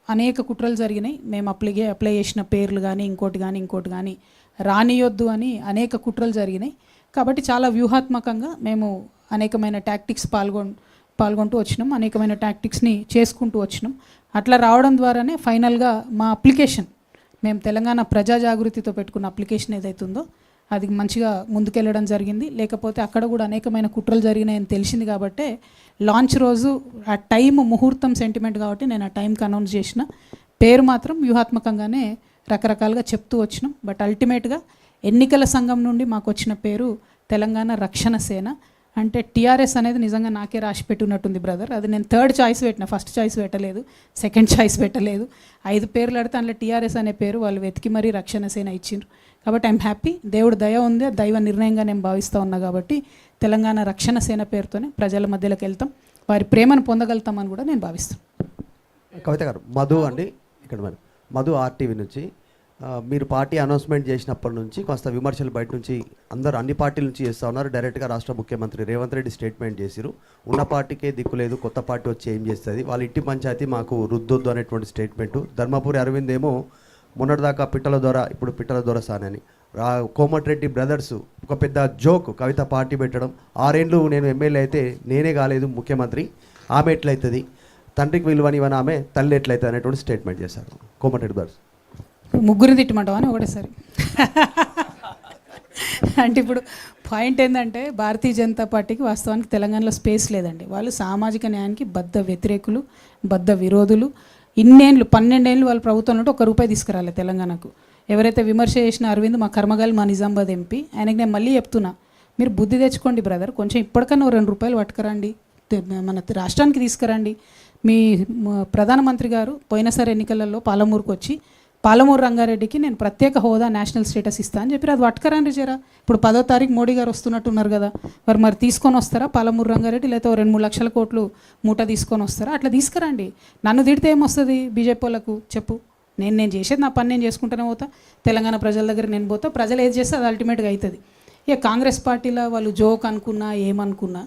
[SPEAKER 4] అనేక కుట్రలు జరిగినాయి. మేము అప్లై చేసిన పేర్లు కానీ ఇంకోటి కానీ రానియొద్దు అని అనేక కుట్రలు జరిగినాయి. కాబట్టి చాలా వ్యూహాత్మకంగా మేము అనేకమైన టాక్టిక్స్ పాల్గొంటూ వచ్చినాం, అనేకమైన టాక్టిక్స్ని చేసుకుంటూ వచ్చినాం. అట్లా రావడం ద్వారానే ఫైనల్గా మా అప్లికేషన్, మేము తెలంగాణ ప్రజా జాగృతితో పెట్టుకున్న అప్లికేషన్ ఏదైతుందో అది మంచిగా ముందుకెళ్ళడం జరిగింది. లేకపోతే అక్కడ కూడా అనేకమైన కుట్రలు జరిగినాయని తెలిసింది కాబట్టి లాంచ్ రోజు ఆ టైం ముహూర్తం సెంటిమెంట్ కాబట్టి నేను ఆ టైంకి అనౌన్స్ చేసిన. పేరు మాత్రం వ్యూహాత్మకంగానే రకరకాలుగా చెప్తూ వచ్చినాం. బట్ అల్టిమేట్గా ఎన్నికల సంఘం నుండి మాకు వచ్చిన పేరు తెలంగాణ రక్షణ సేన. అంటే టీఆర్ఎస్ అనేది నిజంగా నాకే రాసి పెట్టున్నట్టుంది బ్రదర్. అది నేను 3rd చాయిస్ పెట్టిన, ఫస్ట్ చాయిస్ పెట్టలేదు, 2nd చాయిస్ పెట్టలేదు. 5 పేర్లు అడితే అందులో టీఆర్ఎస్ అనే పేరు వాళ్ళు వెతికి మరీ రక్షణ సేన ఇచ్చిండ్రు. కాబట్టి ఐఎమ్ హ్యాపీ, దేవుడు దయ ఉంది, దైవ నిర్ణయంగా నేను భావిస్తూ ఉన్నా. కాబట్టి తెలంగాణ రక్షణ సేన పేరుతోనే ప్రజల మధ్యలోకి వెళ్తాం, వారి ప్రేమను పొందగలుగుతామని కూడా నేను భావిస్తాను.
[SPEAKER 5] కవిత గారు, మధు అండి ఇక్కడ మరి మధు ఆర్టీవీ నుంచి. మీరు పార్టీ అనౌన్స్మెంట్ చేసినప్పటి నుంచి కొంత విమర్శలు బయట నుంచి అన్ని పార్టీల నుంచి చేస్తూ ఉన్నారు. డైరెక్ట్గా రాష్ట్ర ముఖ్యమంత్రి రేవంత్ రెడ్డి స్టేట్మెంట్ చేసిరు, ఉన్న పార్టీకే దిక్కు లేదు, కొత్త పార్టీ వచ్చి ఏం చేస్తుంది, వాళ్ళ ఇంటి పంచాయతీ మాకు రుద్దొద్దు అనేటువంటి స్టేట్మెంటు. ధర్మపురి అరవింద్ ఏమో మొన్నటిదాకా పిట్టల ద్వారా, ఇప్పుడు పిట్టల ద్వారా సానని. కోమటిరెడ్డి బ్రదర్స్ ఒక పెద్ద జోక్, కవిత పార్టీ పెట్టడం, 6 ఏళ్ళు నేను ఎమ్మెల్యే అయితే నేనే కాలేదు ముఖ్యమంత్రి, ఆమె ఎట్లయితుంది, తండ్రికి విలువనివని ఆమె తల్లి ఎట్లయితుంది అనేటువంటి స్టేట్మెంట్ చేశారు కోమటిరెడ్డి బ్రదర్స్.
[SPEAKER 4] ముగ్గురు తిట్టమంటావా అని ఒకటేసారి అంటే ఇప్పుడు పాయింట్ ఏంటంటే భారతీయ జనతా పార్టీకి వాస్తవానికి తెలంగాణలో స్పేస్ లేదండి. వాళ్ళు సామాజిక న్యాయానికి బద్ధ వ్యతిరేకులు, బద్ధ విరోధులు. 12 ఏళ్ళు వాళ్ళ ప్రభుత్వం నుండి ₹1 తీసుకురాలి తెలంగాణకు. ఎవరైతే విమర్శ చేసిన అరవింద్ మా కర్మగాలి, మా నిజామాబాద్ ఎంపీ, ఆయనకి నేను మళ్ళీ చెప్తున్నా, మీరు బుద్ధి తెచ్చుకోండి బ్రదర్, కొంచెం ఇప్పటికన్నా ₹2 పట్టుకురండి, మన రాష్ట్రానికి తీసుకురండి. మీ ప్రధానమంత్రి గారు పోయినసారి ఎన్నికలలో పాలమూరుకు వచ్చి పాలమూరు రంగారెడ్డికి నేను ప్రత్యేక హోదా, నేషనల్ స్టేటస్ ఇస్తా అని చెప్పి అది పట్టుకరండి జరా. ఇప్పుడు 10వ తారీఖు మోడీ గారు వస్తున్నట్టున్నారు కదా, మరి తీసుకొని వస్తారా పాలమూరు రంగారెడ్డి, లేకపోతే 2-3 లక్షల కోట్లు మూట తీసుకొని వస్తారా? అట్లా తీసుకురండి. నన్ను తిడితే ఏమొస్తుంది బీజేపీ వాళ్ళకు చెప్పు. నేను చేసేది నా పని నేను చేసుకుంటూనే పోతా, తెలంగాణ ప్రజల దగ్గర నేను పోతా, ప్రజలు ఏది చేస్తే అది అల్టిమేట్గా అవుతుంది. ఇక కాంగ్రెస్ పార్టీలో వాళ్ళు జోక్ అనుకున్నా ఏమనుకున్నా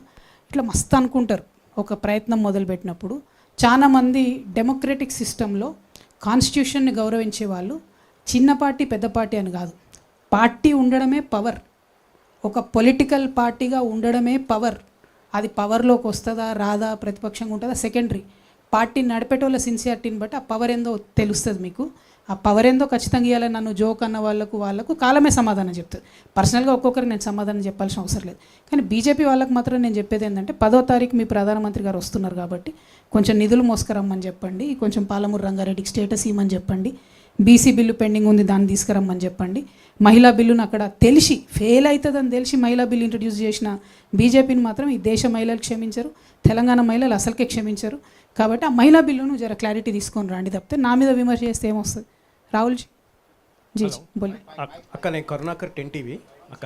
[SPEAKER 4] ఇట్లా మస్తు అనుకుంటారు. ఒక ప్రయత్నం మొదలుపెట్టినప్పుడు చాలామంది డెమోక్రటిక్ సిస్టంలో కాన్స్టిట్యూషన్ని గౌరవించే వాళ్ళు చిన్న పార్టీ పెద్ద పార్టీ అని కాదు, పార్టీ ఉండడమే పవర్, ఒక పొలిటికల్ పార్టీగా ఉండడమే పవర్. అది పవర్లోకి వస్తుందా రాదా, ప్రతిపక్షంగా ఉంటుందా సెకండరీ. పార్టీ నడిపేటోళ్ళ సిన్సియారిటీని బట్టి ఆ పవర్ ఏందో తెలుస్తుంది మీకు. ఆ పవర్ ఏందో ఖచ్చితంగా ఇవ్వాలి. నన్ను జోక్ అన్న వాళ్ళకు కాలమే సమాధానం చెప్తుంది. పర్సనల్గా ఒక్కొక్కరికి నేను సమాధానం చెప్పాల్సిన అవసరం లేదు. కానీ బీజేపీ వాళ్ళకి మాత్రం నేను చెప్పేది ఏంటంటే 10వ తారీఖు మీ ప్రధానమంత్రి గారు వస్తున్నారు కాబట్టి కొంచెం నిధులు మోసుకురమ్మని చెప్పండి, కొంచెం పాలమూరు రంగారెడ్డికి స్టేటస్ ఇవ్వమని చెప్పండి, బీసీ బిల్లు పెండింగ్ ఉంది దాన్ని తీసుకురమ్మని చెప్పండి. మహిళా బిల్లును అక్కడ తెలిసి ఫెయిల్ అవుతుందని తెలిసి మహిళా బిల్లు ఇంట్రడ్యూస్ చేసిన బీజేపీని మాత్రం ఈ దేశ మహిళలు క్షమించరు, తెలంగాణ మహిళలు అసలుకే క్షమించరు. కాబట్టి ఆ మహిళా బిల్లును జర క్లారిటీ తీసుకొని రండి తప్పితే నా మీద విమర్శ చేస్తే ఏమొస్తుంది. రాహుల్ జీ జీ బోలి.
[SPEAKER 7] అక్క నేను కరుణాకర్ 10 టీవీ అక్క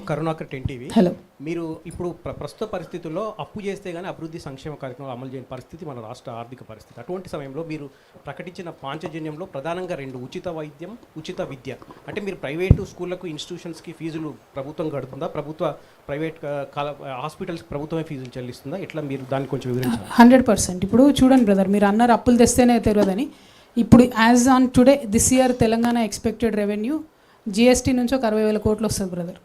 [SPEAKER 7] కరుణాకర్ 10 టీవీ.
[SPEAKER 4] హలో.
[SPEAKER 7] మీరు ఇప్పుడు ప్రస్తుత పరిస్థితుల్లో అప్పు చేస్తే కానీ అభివృద్ధి సంక్షేమ కార్యక్రమాలు అమలు చేయని పరిస్థితి మన రాష్ట్ర ఆర్థిక పరిస్థితి. అటువంటి సమయంలో మీరు ప్రకటించిన పాంచజన్యంలో ప్రధానంగా 2 ఉచిత వైద్యం, ఉచిత విద్య. అంటే మీరు ప్రైవేటు స్కూళ్ళకు, ఇన్స్టిట్యూషన్స్కి ఫీజులు ప్రభుత్వం కడుతుందా, ప్రైవేట్ హాస్పిటల్స్కి ప్రభుత్వమే ఫీజులు చెల్లిస్తుందా, ఎట్లా మీరు దాన్ని కొంచెం వివరించాలి.
[SPEAKER 4] 100%. ఇప్పుడు చూడండి బ్రదర్, మీరు అన్నారు అప్పులు తెస్తేనే తెలియదని. ఇప్పుడు as on today this year Telangana expected revenue GST నుంచి ఒక 60,000 కోట్లు వస్తుంది బ్రదర్,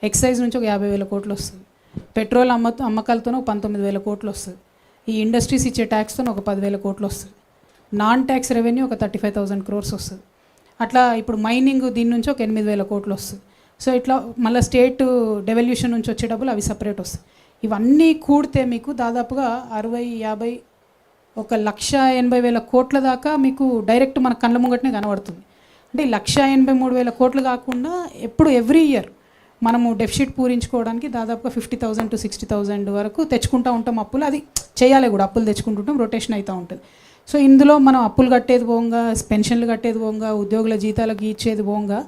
[SPEAKER 4] ఎక్సైజ్ నుంచి ఒక 50,000 కోట్లు వస్తుంది, పెట్రోల్ అమ్మకాలతో ఒక 19,000 కోట్లు వస్తుంది, ఈ ఇండస్ట్రీస్ ఇచ్చే ట్యాక్స్తో ఒక 10,000 కోట్లు వస్తుంది, నాన్ ట్యాక్స్ రెవెన్యూ ఒక 35,000 crores వస్తుంది. అట్లా ఇప్పుడు మైనింగ్ దీని నుంచి ఒక 8,000 కోట్లు వస్తుంది. సో ఇట్లా మళ్ళీ స్టేట్ డెవల్యూషన్ నుంచి వచ్చే డబ్బులు అవి సపరేట్ వస్తాయి. ఇవన్నీ కూడితే మీకు దాదాపుగా 60-50 1,80,000 కోట్ల దాకా మీకు డైరెక్ట్ మన కళ్ళ ముంగటనే కనబడుతుంది. అంటే 1,83,000 కోట్లు కాకుండా ఎప్పుడు ఎవ్రీ ఇయర్ మనము డెఫిసిట్ పూరించుకోవడానికి దాదాపుగా 50,000 to 60,000 వరకు తెచ్చుకుంటూ ఉంటాం అప్పులు. అది చేయాలి కూడా, అప్పులు తెచ్చుకుంటుంటాం, రొటేషన్ అవుతూ ఉంటుంది. సో ఇందులో మనం అప్పులు కట్టేది పోగా, పెన్షన్లు కట్టేది పోగా, ఉద్యోగుల జీతాలకు ఇచ్చేది పోగా,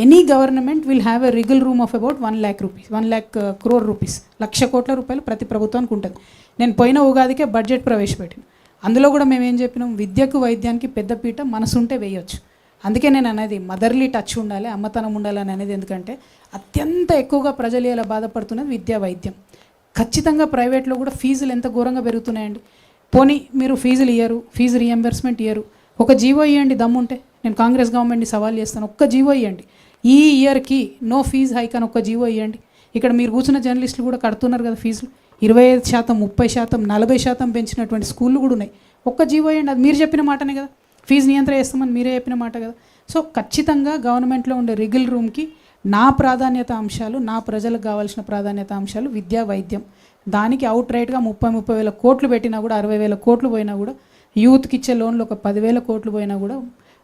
[SPEAKER 4] any government will have a wiggle room of about 1 lakh rupees, 1 lakh crore rupees, 1,00,000 కోట్ల రూపాయలు ప్రతి ప్రభుత్వానికి ఉంటుంది. నేను పోయిన ఉగాదికే బడ్జెట్ ప్రవేశపెట్టాను. అందులో కూడా మేము ఏం చెప్పినాం, విద్యకు వైద్యానికి పెద్దపీట మనసుంటే వేయొచ్చు. అందుకే నేను అనేది మదర్లీ టచ్ ఉండాలి, అమ్మతనం ఉండాలని అనేది. ఎందుకంటే అత్యంత ఎక్కువగా ప్రజలు ఇలా బాధపడుతున్నది విద్యా వైద్యం. ఖచ్చితంగా ప్రైవేట్లో కూడా ఫీజులు ఎంత ఘోరంగా పెరుగుతున్నాయండి. పోనీ మీరు ఫీజులు ఇయ్యరు, ఫీజు రియంబర్స్మెంట్ ఇయ్యరు, ఒక జీవో ఇవ్వండి దమ్ముంటే. నేను కాంగ్రెస్ గవర్నమెంట్ని సవాల్ చేస్తాను, ఒక్క జీవో ఇవ్వండి, ఈ ఇయర్కి నో ఫీజు హైక్ అని ఒక్క జీవో ఇవ్వండి. ఇక్కడ మీరు కూర్చున్న జర్నలిస్టులు కూడా కడుతున్నారు కదా ఫీజులు, 25%, 30%, 40% పెంచినటువంటి స్కూళ్ళు కూడా ఉన్నాయి. ఒక్క జీవో ఇవ్వండి, అది మీరు చెప్పిన మాటనే కదా, ఫీజు నియంత్రణ చేస్తామని మీరే చెప్పిన మాట కదా. సో ఖచ్చితంగా గవర్నమెంట్లో ఉండే రిగిల్ రూమ్కి నా ప్రాధాన్యత అంశాలు, నా ప్రజలకు కావాల్సిన ప్రాధాన్యత అంశాలు విద్యా వైద్యం. దానికి అవుట్ రైట్గా 30 వేల కోట్లు పెట్టినా కూడా, 60,000 కోట్లు పోయినా కూడా, యూత్కి ఇచ్చే లోన్లు ఒక 10,000 కోట్లు పోయినా కూడా,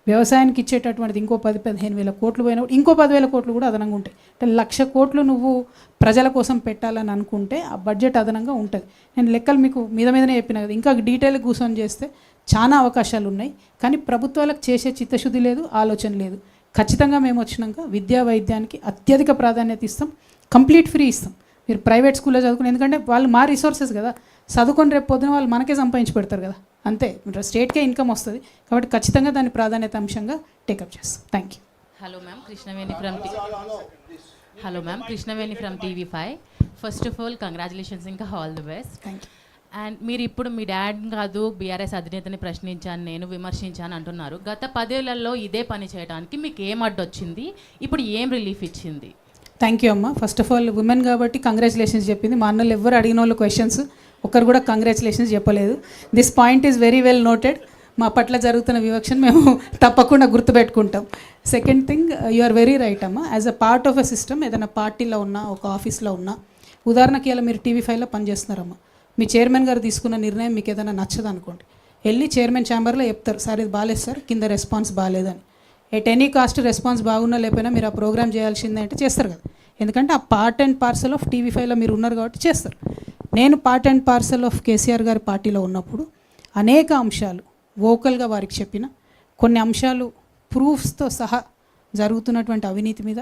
[SPEAKER 4] వ్యవసాయానికి ఇచ్చేటటువంటిది ఇంకో 10-15,000 కోట్లు పోయినా కూడా, ఇంకో 10,000 కోట్లు కూడా అదనంగా ఉంటాయి. అంటే 1,00,000 కోట్లు నువ్వు ప్రజల కోసం పెట్టాలని అనుకుంటే ఆ బడ్జెట్ అదనంగా ఉంటుంది. నేను లెక్కలు మీకు మీదనే చెప్పిన కదా, ఇంకా డీటెయిల్గా కూర్చొని చేస్తే చాలా అవకాశాలు ఉన్నాయి. కానీ ప్రభుత్వాలకు చేసే చిత్తశుద్ధి లేదు, ఆలోచన లేదు. ఖచ్చితంగా మేము వచ్చినాక విద్యా వైద్యానికి అత్యధిక ప్రాధాన్యత ఇస్తాం, కంప్లీట్ ఫ్రీ ఇస్తాం. మీరు ప్రైవేట్ స్కూల్లో చదువుకుని, ఎందుకంటే వాళ్ళు మా రిసోర్సెస్ కదా, చదువుకొని రేపు పొద్దున వాళ్ళు మనకే సంపాదించి పెడతారు కదా, అంతే, స్టేట్కే ఇన్కమ్ వస్తుంది. కాబట్టి ఖచ్చితంగా దాని ప్రాధాన్యత అంశంగా టేకప్ చేస్తాం. Thank you.
[SPEAKER 8] Hello ma'am, Krishnaveni from TV5. First of all, congratulations ఇంకా all the best.
[SPEAKER 4] Thank you.
[SPEAKER 8] And మీరు ఇప్పుడు మీ డాడ్ కాదు బీఆర్ఎస్ అధినేతని ప్రశ్నించాను, నేను విమర్శించాను అంటున్నారు. గత 10 ఏళ్లలో ఇదే పని చేయడానికి మీకు ఏం అడ్డొచ్చింది, ఇప్పుడు ఏం రిలీఫ్ ఇచ్చింది?
[SPEAKER 4] థ్యాంక్ యూ అమ్మ. ఫస్ట్ ఆఫ్ ఆల్ ఉమెన్ కాబట్టి కంగ్రాచులేషన్స్ చెప్పింది. మా అన్నలు ఎవరు అడిగిన వాళ్ళు క్వశ్చన్స్ ఒక్కరు కూడా కంగ్రాచులేషన్స్ చెప్పలేదు. This point is very well noted. మా పట్ల జరుగుతున్న వివక్షను మేము తప్పకుండా గుర్తుపెట్టుకుంటాం. Second thing, you are very right అమ్మ. As a part of a system, ఏదైనా పార్టీలో ఉన్నా, ఒక ఆఫీస్లో ఉన్నా, ఉదాహరణకి ఇలా మీరు TV5లో పనిచేస్తున్నారమ్మా, మీ చైర్మన్ గారు తీసుకున్న నిర్ణయం మీకు ఏదైనా నచ్చదు అనుకోండి, వెళ్ళి చైర్మన్ ఛాంబర్లో చెప్తారు, సార్ ఇది బాగాలేదు సార్, కింద రెస్పాన్స్ బాగాలేదని. ఎట్ ఎనీ కాస్ట్ రెస్పాన్స్ బాగున్నా లేకపోయినా మీరు ఆ ప్రోగ్రామ్ చేయాల్సిందే అంటే చేస్తారు కదా, ఎందుకంటే ఆ పార్ట్ అండ్ పార్సల్ ఆఫ్ TV5లో మీరు ఉన్నారు కాబట్టి చేస్తారు. నేను part and parcel of KCR గారి పార్టీలో ఉన్నప్పుడు అనేక అంశాలు వోకల్గా వారికి చెప్పిన, కొన్ని అంశాలు ప్రూఫ్స్తో సహా జరుగుతున్నటువంటి అవినీతి మీద,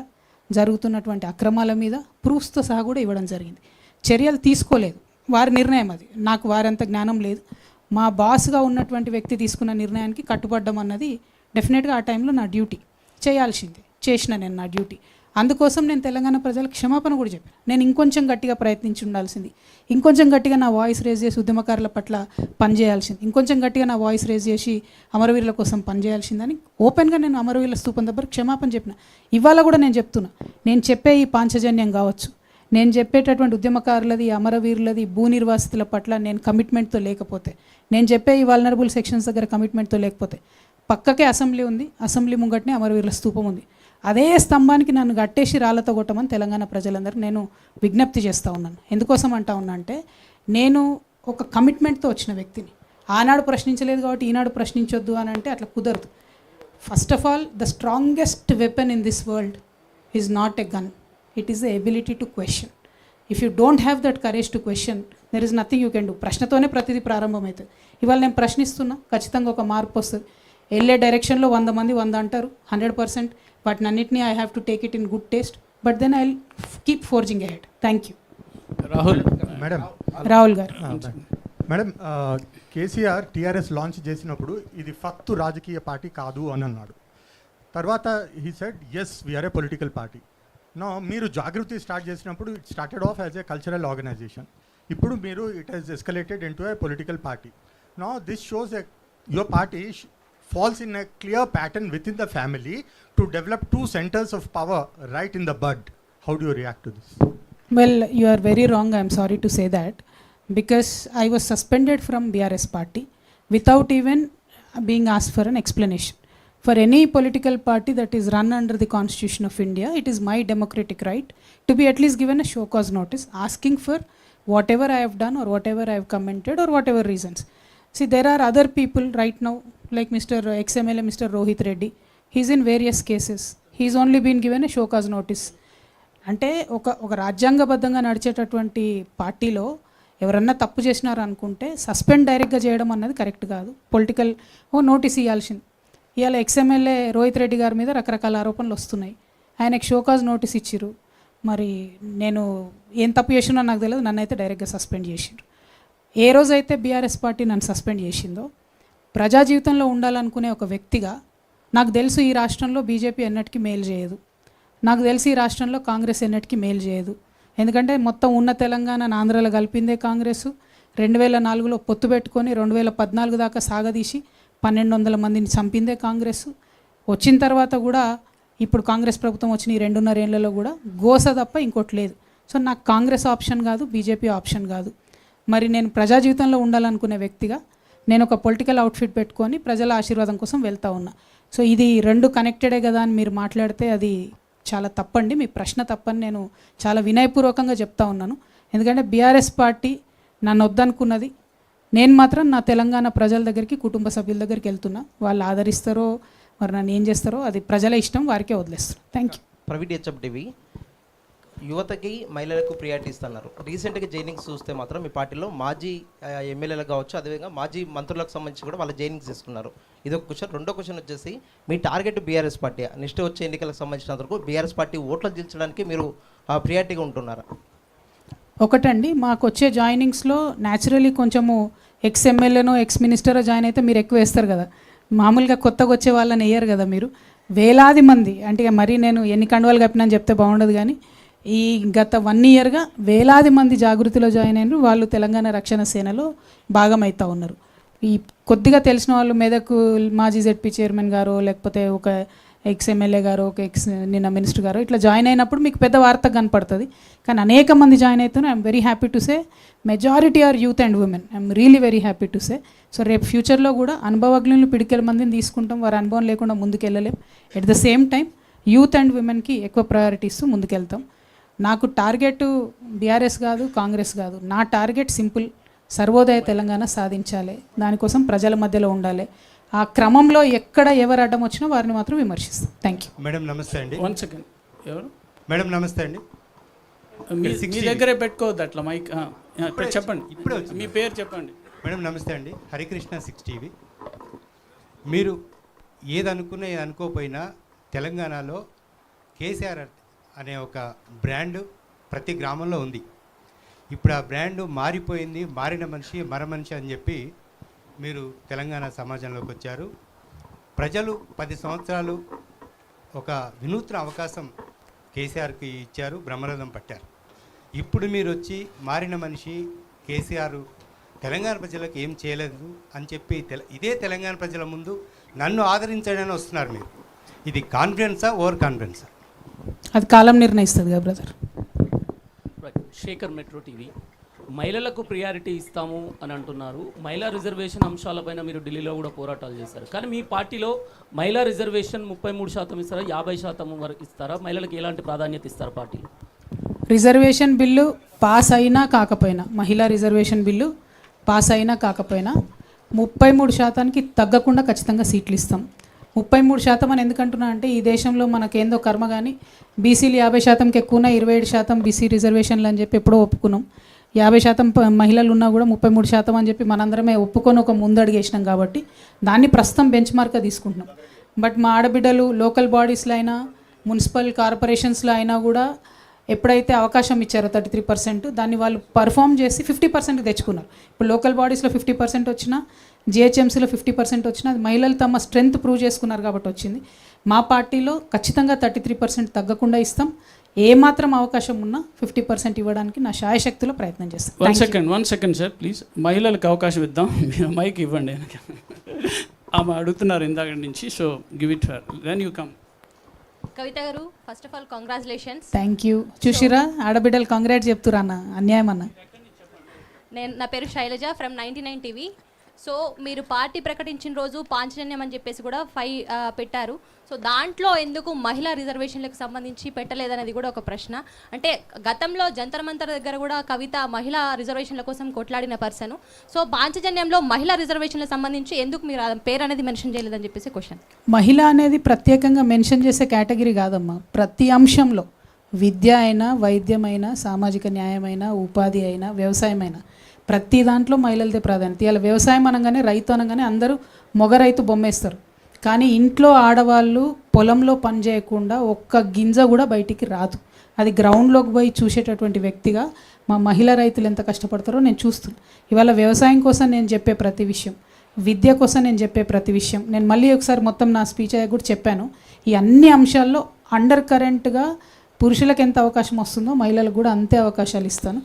[SPEAKER 4] జరుగుతున్నటువంటి అక్రమాల మీద ప్రూఫ్స్తో సహా కూడా ఇవ్వడం జరిగింది. చర్యలు తీసుకోలేదు, వారి నిర్ణయం అది, నాకు వారంత జ్ఞానం లేదు. మా బాస్గా ఉన్నటువంటి వ్యక్తి తీసుకున్న నిర్ణయానికి కట్టుబడ్డం అన్నది డెఫినెట్గా ఆ టైంలో నా డ్యూటీ, చేయాల్సిందే, చేసిన నేను నా డ్యూటీ. అందుకోసం నేను తెలంగాణ ప్రజలకు క్షమాపణ కూడా చెప్పాను. నేను ఇంకొంచెం గట్టిగా ప్రయత్నించి ఉండాల్సింది, ఇంకొంచెం గట్టిగా నా వాయిస్ రేజ్ చేసి ఉద్యమకారుల పట్ల పనిచేయాల్సింది, ఇంకొంచెం గట్టిగా నా వాయిస్ రేజ్ చేసి అమరవీరుల కోసం పనిచేయాల్సిందని ఓపెన్గా నేను అమరవీరుల స్తూపం దగ్గర క్షమాపణ చెప్పిన. ఇవాళ కూడా నేను చెప్తున్నా, నేను చెప్పే ఈ పాంచజన్యం కావచ్చు, నేను చెప్పేటటువంటి ఉద్యమకారులది, అమరవీరులది, భూ నిర్వాసితుల పట్ల నేను కమిట్మెంట్తో లేకపోతే, నేను చెప్పే ఈ వల్నరబుల్ సెక్షన్స్ దగ్గర కమిట్మెంట్తో లేకపోతే, పక్కకే అసెంబ్లీ ఉంది, అసెంబ్లీ ముంగట్నే అమరవీరుల స్తూపం ఉంది, అదే స్తంభానికి నన్ను గట్టేసి రాళ్లతో కొట్టమని తెలంగాణ ప్రజలందరూ నేను విజ్ఞప్తి చేస్తూ ఉన్నాను. ఎందుకోసం అంటా ఉన్నా అంటే, నేను ఒక కమిట్మెంట్తో వచ్చిన వ్యక్తిని. ఆనాడు ప్రశ్నించలేదు కాబట్టి ఈనాడు ప్రశ్నించొద్దు అని అంటే అట్లా కుదరదు. First of all, the strongest weapon in this world is not a gun, it is the ability to question. If you don't have that courage to question, there is nothing you can do. ప్రశ్నతోనే ప్రతిదీ ప్రారంభమవుతుంది. ఇవాళ నేను ప్రశ్నిస్తున్నా, ఖచ్చితంగా ఒక మార్పు వస్తుంది. వెళ్ళే డైరెక్షన్లో 100 మంది 100 అంటారు, 100%. వాటిని అన్నింటినీ I have to take it in good taste, but then I will keep forging ahead. Thank you. Rahul garu.
[SPEAKER 9] Madam, KCR TRS launch చేసినప్పుడు ఇది ఫక్తు రాజకీయ పార్టీ కాదు అని అన్నాడు. తర్వాత he said yes we're a political party. No, మీరు జాగృతి స్టార్ట్ చేసినప్పుడు it started off as a cultural organisation. ఇప్పుడు మీరు it has escalated into a political party. No, this shows your party falls in a clear pattern within the family to develop 2 centers of power right in the bud. How do you react to this?
[SPEAKER 4] Well, you are very wrong. I am sorry to say that, because I was suspended from BRS party without even being asked for an explanation. For any political party that is run under the Constitution of India, it is my democratic right to be at least given a show cause notice asking for whatever I have done or whatever I have commented or whatever reasons. See, there are other people right now, like Mr. XMLA, Mr. Rohit Reddy. He's in various cases. He's only been given a show cause notice. అంటే ఒక రాజ్యాంగబద్ధంగా నడిచేటటువంటి పార్టీలో ఎవరన్నా తప్పు చేసినారు అనుకుంటే suspend డైరెక్ట్గా చేయడం అన్నది కరెక్ట్ కాదు. పొలిటికల్ నోటీస్ ఇవ్వాల్సింది. ఇవాళ ఎక్స్ఎమ్మెల్యే రోహిత్ రెడ్డి గారి మీద రకరకాల ఆరోపణలు వస్తున్నాయి. ఆయనకు షోకాజ్ నోటీస్ ఇచ్చిర్రు. మరి నేను ఏం తప్పు చేసినా నాకు తెలియదు, నన్ను అయితే డైరెక్ట్గా సస్పెండ్ చేసిండ్రు. ఏ రోజైతే బీఆర్ఎస్ పార్టీ నన్ను సస్పెండ్ చేసిందో, ప్రజా జీవితంలో ఉండాలనుకునే ఒక వ్యక్తిగా నాకు తెలుసు ఈ రాష్ట్రంలో బీజేపీ ఎన్నటికీ మేలు చేయదు, నాకు తెలిసి ఈ రాష్ట్రంలో కాంగ్రెస్ ఎన్నటికీ మేలు చేయదు. ఎందుకంటే మొత్తం ఉన్న తెలంగాణను ఆంధ్రాలో కలిపిందే కాంగ్రెస్. 2004లో పొత్తు పెట్టుకొని 2014 దాకా సాగదీసి 1200 మందిని చంపిందే కాంగ్రెస్. వచ్చిన తర్వాత కూడా ఇప్పుడు కాంగ్రెస్ ప్రభుత్వం వచ్చిన ఈ 2.5 ఏళ్లలో కూడా గోస తప్ప ఇంకోటి లేదు. సో నాకు కాంగ్రెస్ ఆప్షన్ కాదు, బీజేపీ ఆప్షన్ కాదు. మరి నేను ప్రజా జీవితంలో ఉండాలనుకునే వ్యక్తిగా నేను ఒక పొలిటికల్ అవుట్ఫిట్ పెట్టుకొని ప్రజల ఆశీర్వాదం కోసం వెళ్తా ఉన్నా. సో ఇది రెండు కనెక్టెడే కదా అని మీరు మాట్లాడితే అది చాలా తప్పండి. మీ ప్రశ్న తప్పని నేను చాలా వినయపూర్వకంగా చెప్తా ఉన్నాను. ఎందుకంటే బీఆర్ఎస్ పార్టీ నన్ను వద్దనుకున్నది. నేను మాత్రం నా తెలంగాణ ప్రజల దగ్గరికి, కుటుంబ సభ్యుల దగ్గరికి వెళ్తున్నా. వాళ్ళు ఆదరిస్తారో మరి నన్ను ఏం చేస్తారో అది ప్రజల ఇష్టం, వారికే వదిలేస్తాను. Thank you.
[SPEAKER 10] Private HF TV యువతకి మహిళలకు ప్రియారిటీ ఇస్తున్నారు. రీసెంట్గా జైనింగ్స్ చూస్తే మాత్రం మీ పార్టీలో మాజీ ఎమ్మెల్యేలకు కావచ్చు, అదేవిధంగా మాజీ మంత్రులకు సంబంధించి కూడా వాళ్ళ జైనింగ్స్ తీసుకున్నారు. ఇది ఒక క్వశ్చన్. రెండో క్వశ్చన్ వచ్చేసి మీ టార్గెట్ బీఆర్ఎస్ పార్టీ నెక్స్ట్ వచ్చే ఎన్నికలకు సంబంధించినంత వరకు బీఆర్ఎస్ పార్టీ ఓట్లు దించడానికి మీరు ప్రియారిటీగా ఉంటున్నారా?
[SPEAKER 4] ఒకటండి, మాకు వచ్చే జాయినింగ్స్లో న్యాచురలీ కొంచెము ఎక్స్ ఎమ్మెల్యేనో ఎక్స్ మినిస్టరో జాయిన్ అయితే మీరు ఎక్కువ వేస్తారు కదా. మామూలుగా కొత్తగా వచ్చే వాళ్ళని వేయరు కదా మీరు. వేలాది మంది, అంటే మరీ నేను ఎన్ని కండువాలు కప్పినా అని చెప్తే బాగుండదు, కానీ ఈ గత 1 ఇయర్గా వేలాది మంది జాగృతిలో జాయిన్ అయినారు. వాళ్ళు తెలంగాణ రక్షణ సేనలో భాగమవుతూ ఉన్నారు. ఈ కొద్దిగా తెలిసిన వాళ్ళు మెదక్ మాజీ జెడ్పీ చైర్మన్ గారు, లేకపోతే ఒక ఎక్స్ ఎమ్మెల్యే గారు, ఒక నిన్న మినిస్టర్ గారు ఇట్లా జాయిన్ అయినప్పుడు మీకు పెద్ద వార్త కనపడుతుంది. కానీ అనేక మంది జాయిన్ అవుతున్నారు. I'm very happy to say majority are youth and women. I'm really very happy to say. So రేపు ఫ్యూచర్లో కూడా అనుభవజ్ఞులను పిడికెల మందిని తీసుకుంటాం. వారి అనుభవం లేకుండా ముందుకెళ్ళలేం. At the same time youth and ఉమెన్కి ఎక్కువ ప్రయారిటీ ఇస్తూ ముందుకెళ్తాం. నాకు టార్గెట్ బీఆర్ఎస్ కాదు, కాంగ్రెస్ కాదు. నా టార్గెట్ సింపుల్, సర్వోదయ తెలంగాణ సాధించాలి. దానికోసం ప్రజల మధ్యలో ఉండాలి. ఆ క్రమంలో ఎక్కడ ఎవరు అడ్డం వచ్చినా వారిని మాత్రం విమర్శిస్తాం. Thank you.
[SPEAKER 3] మేడం నమస్తే అండి. 1 సెకండ్. ఎవరు మేడం? నమస్తే అండి. మీ దగ్గరే పెట్టుకోవద్దు అట్లా మైక్. చెప్పండి, ఇప్పుడే మీ పేరు చెప్పండి. మేడం నమస్తే అండి. హరికృష్ణ 6 టీవీ. మీరు ఏదనుకున్నా అనుకోపోయినా తెలంగాణలో కేసీఆర్ అనే ఒక బ్రాండ్ ప్రతి గ్రామంలో ఉంది. ఇప్పుడు ఆ బ్రాండ్ మారిపోయింది. మారిన మనిషి మరమనిషి అని చెప్పి మీరు తెలంగాణ సమాజంలోకి వచ్చారు. ప్రజలు 10 సంవత్సరాలు ఒక వినూత్న అవకాశం కేసీఆర్కి ఇచ్చారు, బ్రహ్మరథం పట్టారు. ఇప్పుడు మీరు వచ్చి మారిన మనిషి కేసీఆర్ తెలంగాణ ప్రజలకు ఏం చేయలేదు అని చెప్పి ఇదే తెలంగాణ ప్రజల ముందు నన్ను ఆదరించడానికి వస్తున్నారు. మీరు ఇది కాన్ఫిడెన్సా, ఓవర్ కాన్ఫిడెన్సా?
[SPEAKER 4] అది కాలం నిర్ణయిస్తుంది కదా బ్రదర్.
[SPEAKER 11] Shekhar, metro TV. మహిళలకు ప్రియారిటీ ఇస్తాము అని అంటున్నారు. మహిళా రిజర్వేషన్ అంశాలపైన మీరు ఢిల్లీలో కూడా పోరాటాలు చేశారు. కానీ మీ పార్టీలో మహిళా రిజర్వేషన్ 33% ఇస్తారా, 50% వరకు ఇస్తారా? మహిళలకు ఎలాంటి ప్రాధాన్యత ఇస్తారు పార్టీలో?
[SPEAKER 4] రిజర్వేషన్ బిల్లు పాస్ అయినా కాకపోయినా, మహిళా రిజర్వేషన్ బిల్లు పాస్ అయినా కాకపోయినా 33%కి తగ్గకుండా ఖచ్చితంగా సీట్లు ఇస్తాం. 33% అని ఎందుకంటున్నా అంటే ఈ దేశంలో మనకేందో కర్మ, కానీ బీసీలు 50%కి ఎక్కువనా 27% బీసీ రిజర్వేషన్లు అని చెప్పి ఎప్పుడో ఒప్పుకున్నాం. 50% మహిళలు ఉన్నా కూడా 33% అని చెప్పి మనందరమే ఒప్పుకొని ఒక ముందడుగేసినాం. కాబట్టి దాన్ని ప్రస్తుతం బెంచ్ మార్క్గా తీసుకుంటున్నాం. బట్ మా ఆడబిడ్డలు లోకల్ బాడీస్లో అయినా, మున్సిపల్ కార్పొరేషన్స్లో అయినా కూడా ఎప్పుడైతే అవకాశం ఇచ్చారో 33%, దాన్ని వాళ్ళు పర్ఫామ్ చేసి 50%కి తెచ్చుకున్నారు. ఇప్పుడు లోకల్ బాడీస్లో 50% వచ్చినా, జిహెచ్ఎంసీలో 50% వచ్చినా, అది మహిళలు తమ స్ట్రెంగ్త్ ప్రూవ్ చేసుకున్నారు కాబట్టి వచ్చింది. మా పార్టీలో ఖచ్చితంగా 33% తగ్గకుండా ఇస్తాం. ఏమాత్రం అవకాశం ఉన్నా 50% ఇవ్వడానికి నా శాయశక్తిలో ప్రయత్నం చేస్తాం.
[SPEAKER 3] 1 సెకండ్ సార్ ప్లీజ్. మహిళలకు అవకాశం ఇద్దాం. మైక్ ఇవ్వండి. ఆమె అడుగుతున్నారు ఇందాక నుంచి. So give it for then you come.
[SPEAKER 12] Kavitha గారు, first of all congratulations.
[SPEAKER 4] Thank you. చూసిరా ఆడబిడ్డలు కంగ్రాట్స్ చెప్తురా అన్న, అన్యాయం అన్న.
[SPEAKER 12] నా పేరు శైలజ ఫ్రమ్ 99 టీవీ. సో మీరు పార్టీ ప్రకటించిన రోజు పాంచజన్యం అని చెప్పేసి కూడా 5 పెట్టారు. సో దాంట్లో ఎందుకు మహిళా రిజర్వేషన్లకు సంబంధించి పెట్టలేదనేది కూడా ఒక ప్రశ్న. అంటే గతంలో జంతర్ మంతర్ దగ్గర కూడా కవిత మహిళా రిజర్వేషన్ల కోసం కొట్లాడిన పర్సన్. సో పాంచజన్యంలో మహిళా రిజర్వేషన్లకు సంబంధించి ఎందుకు మీరు పేరు అనేది మెన్షన్ చేయలేదని చెప్పేసి క్వశ్చన్.
[SPEAKER 4] మహిళ అనేది ప్రత్యేకంగా మెన్షన్ చేసే కేటగిరీ కాదమ్మా. ప్రతి అంశంలో విద్య అయినా, వైద్యమైనా, సామాజిక న్యాయమైనా, ఉపాధి అయినా, వ్యవసాయమైనా ప్రతి దాంట్లో మహిళలదే ప్రాధాన్యత. ఇలా వ్యవసాయం అనగానే, రైతు అనగానే అందరూ మొగ రైతు బొమ్మేస్తారు. కానీ ఇంట్లో ఆడవాళ్ళు పొలంలో పని చేయకుండా ఒక్క గింజ కూడా బయటికి రాదు. అది గ్రౌండ్లోకి పోయి చూసేటటువంటి వ్యక్తిగా మా మహిళా రైతులు ఎంత కష్టపడతారో నేను చూస్తున్నాను. ఇవాళ వ్యవసాయం కోసం నేను చెప్పే ప్రతి విషయం, విద్య కోసం నేను చెప్పే ప్రతి విషయం, నేను మళ్ళీ ఒకసారి మొత్తం నా స్పీచ్ అయ్యా కూడా చెప్పాను. ఈ అన్ని అంశాల్లో అండర్ కరెంట్గా పురుషులకు ఎంత అవకాశం వస్తుందో మహిళలకు కూడా అంతే అవకాశాలు ఇస్తాను.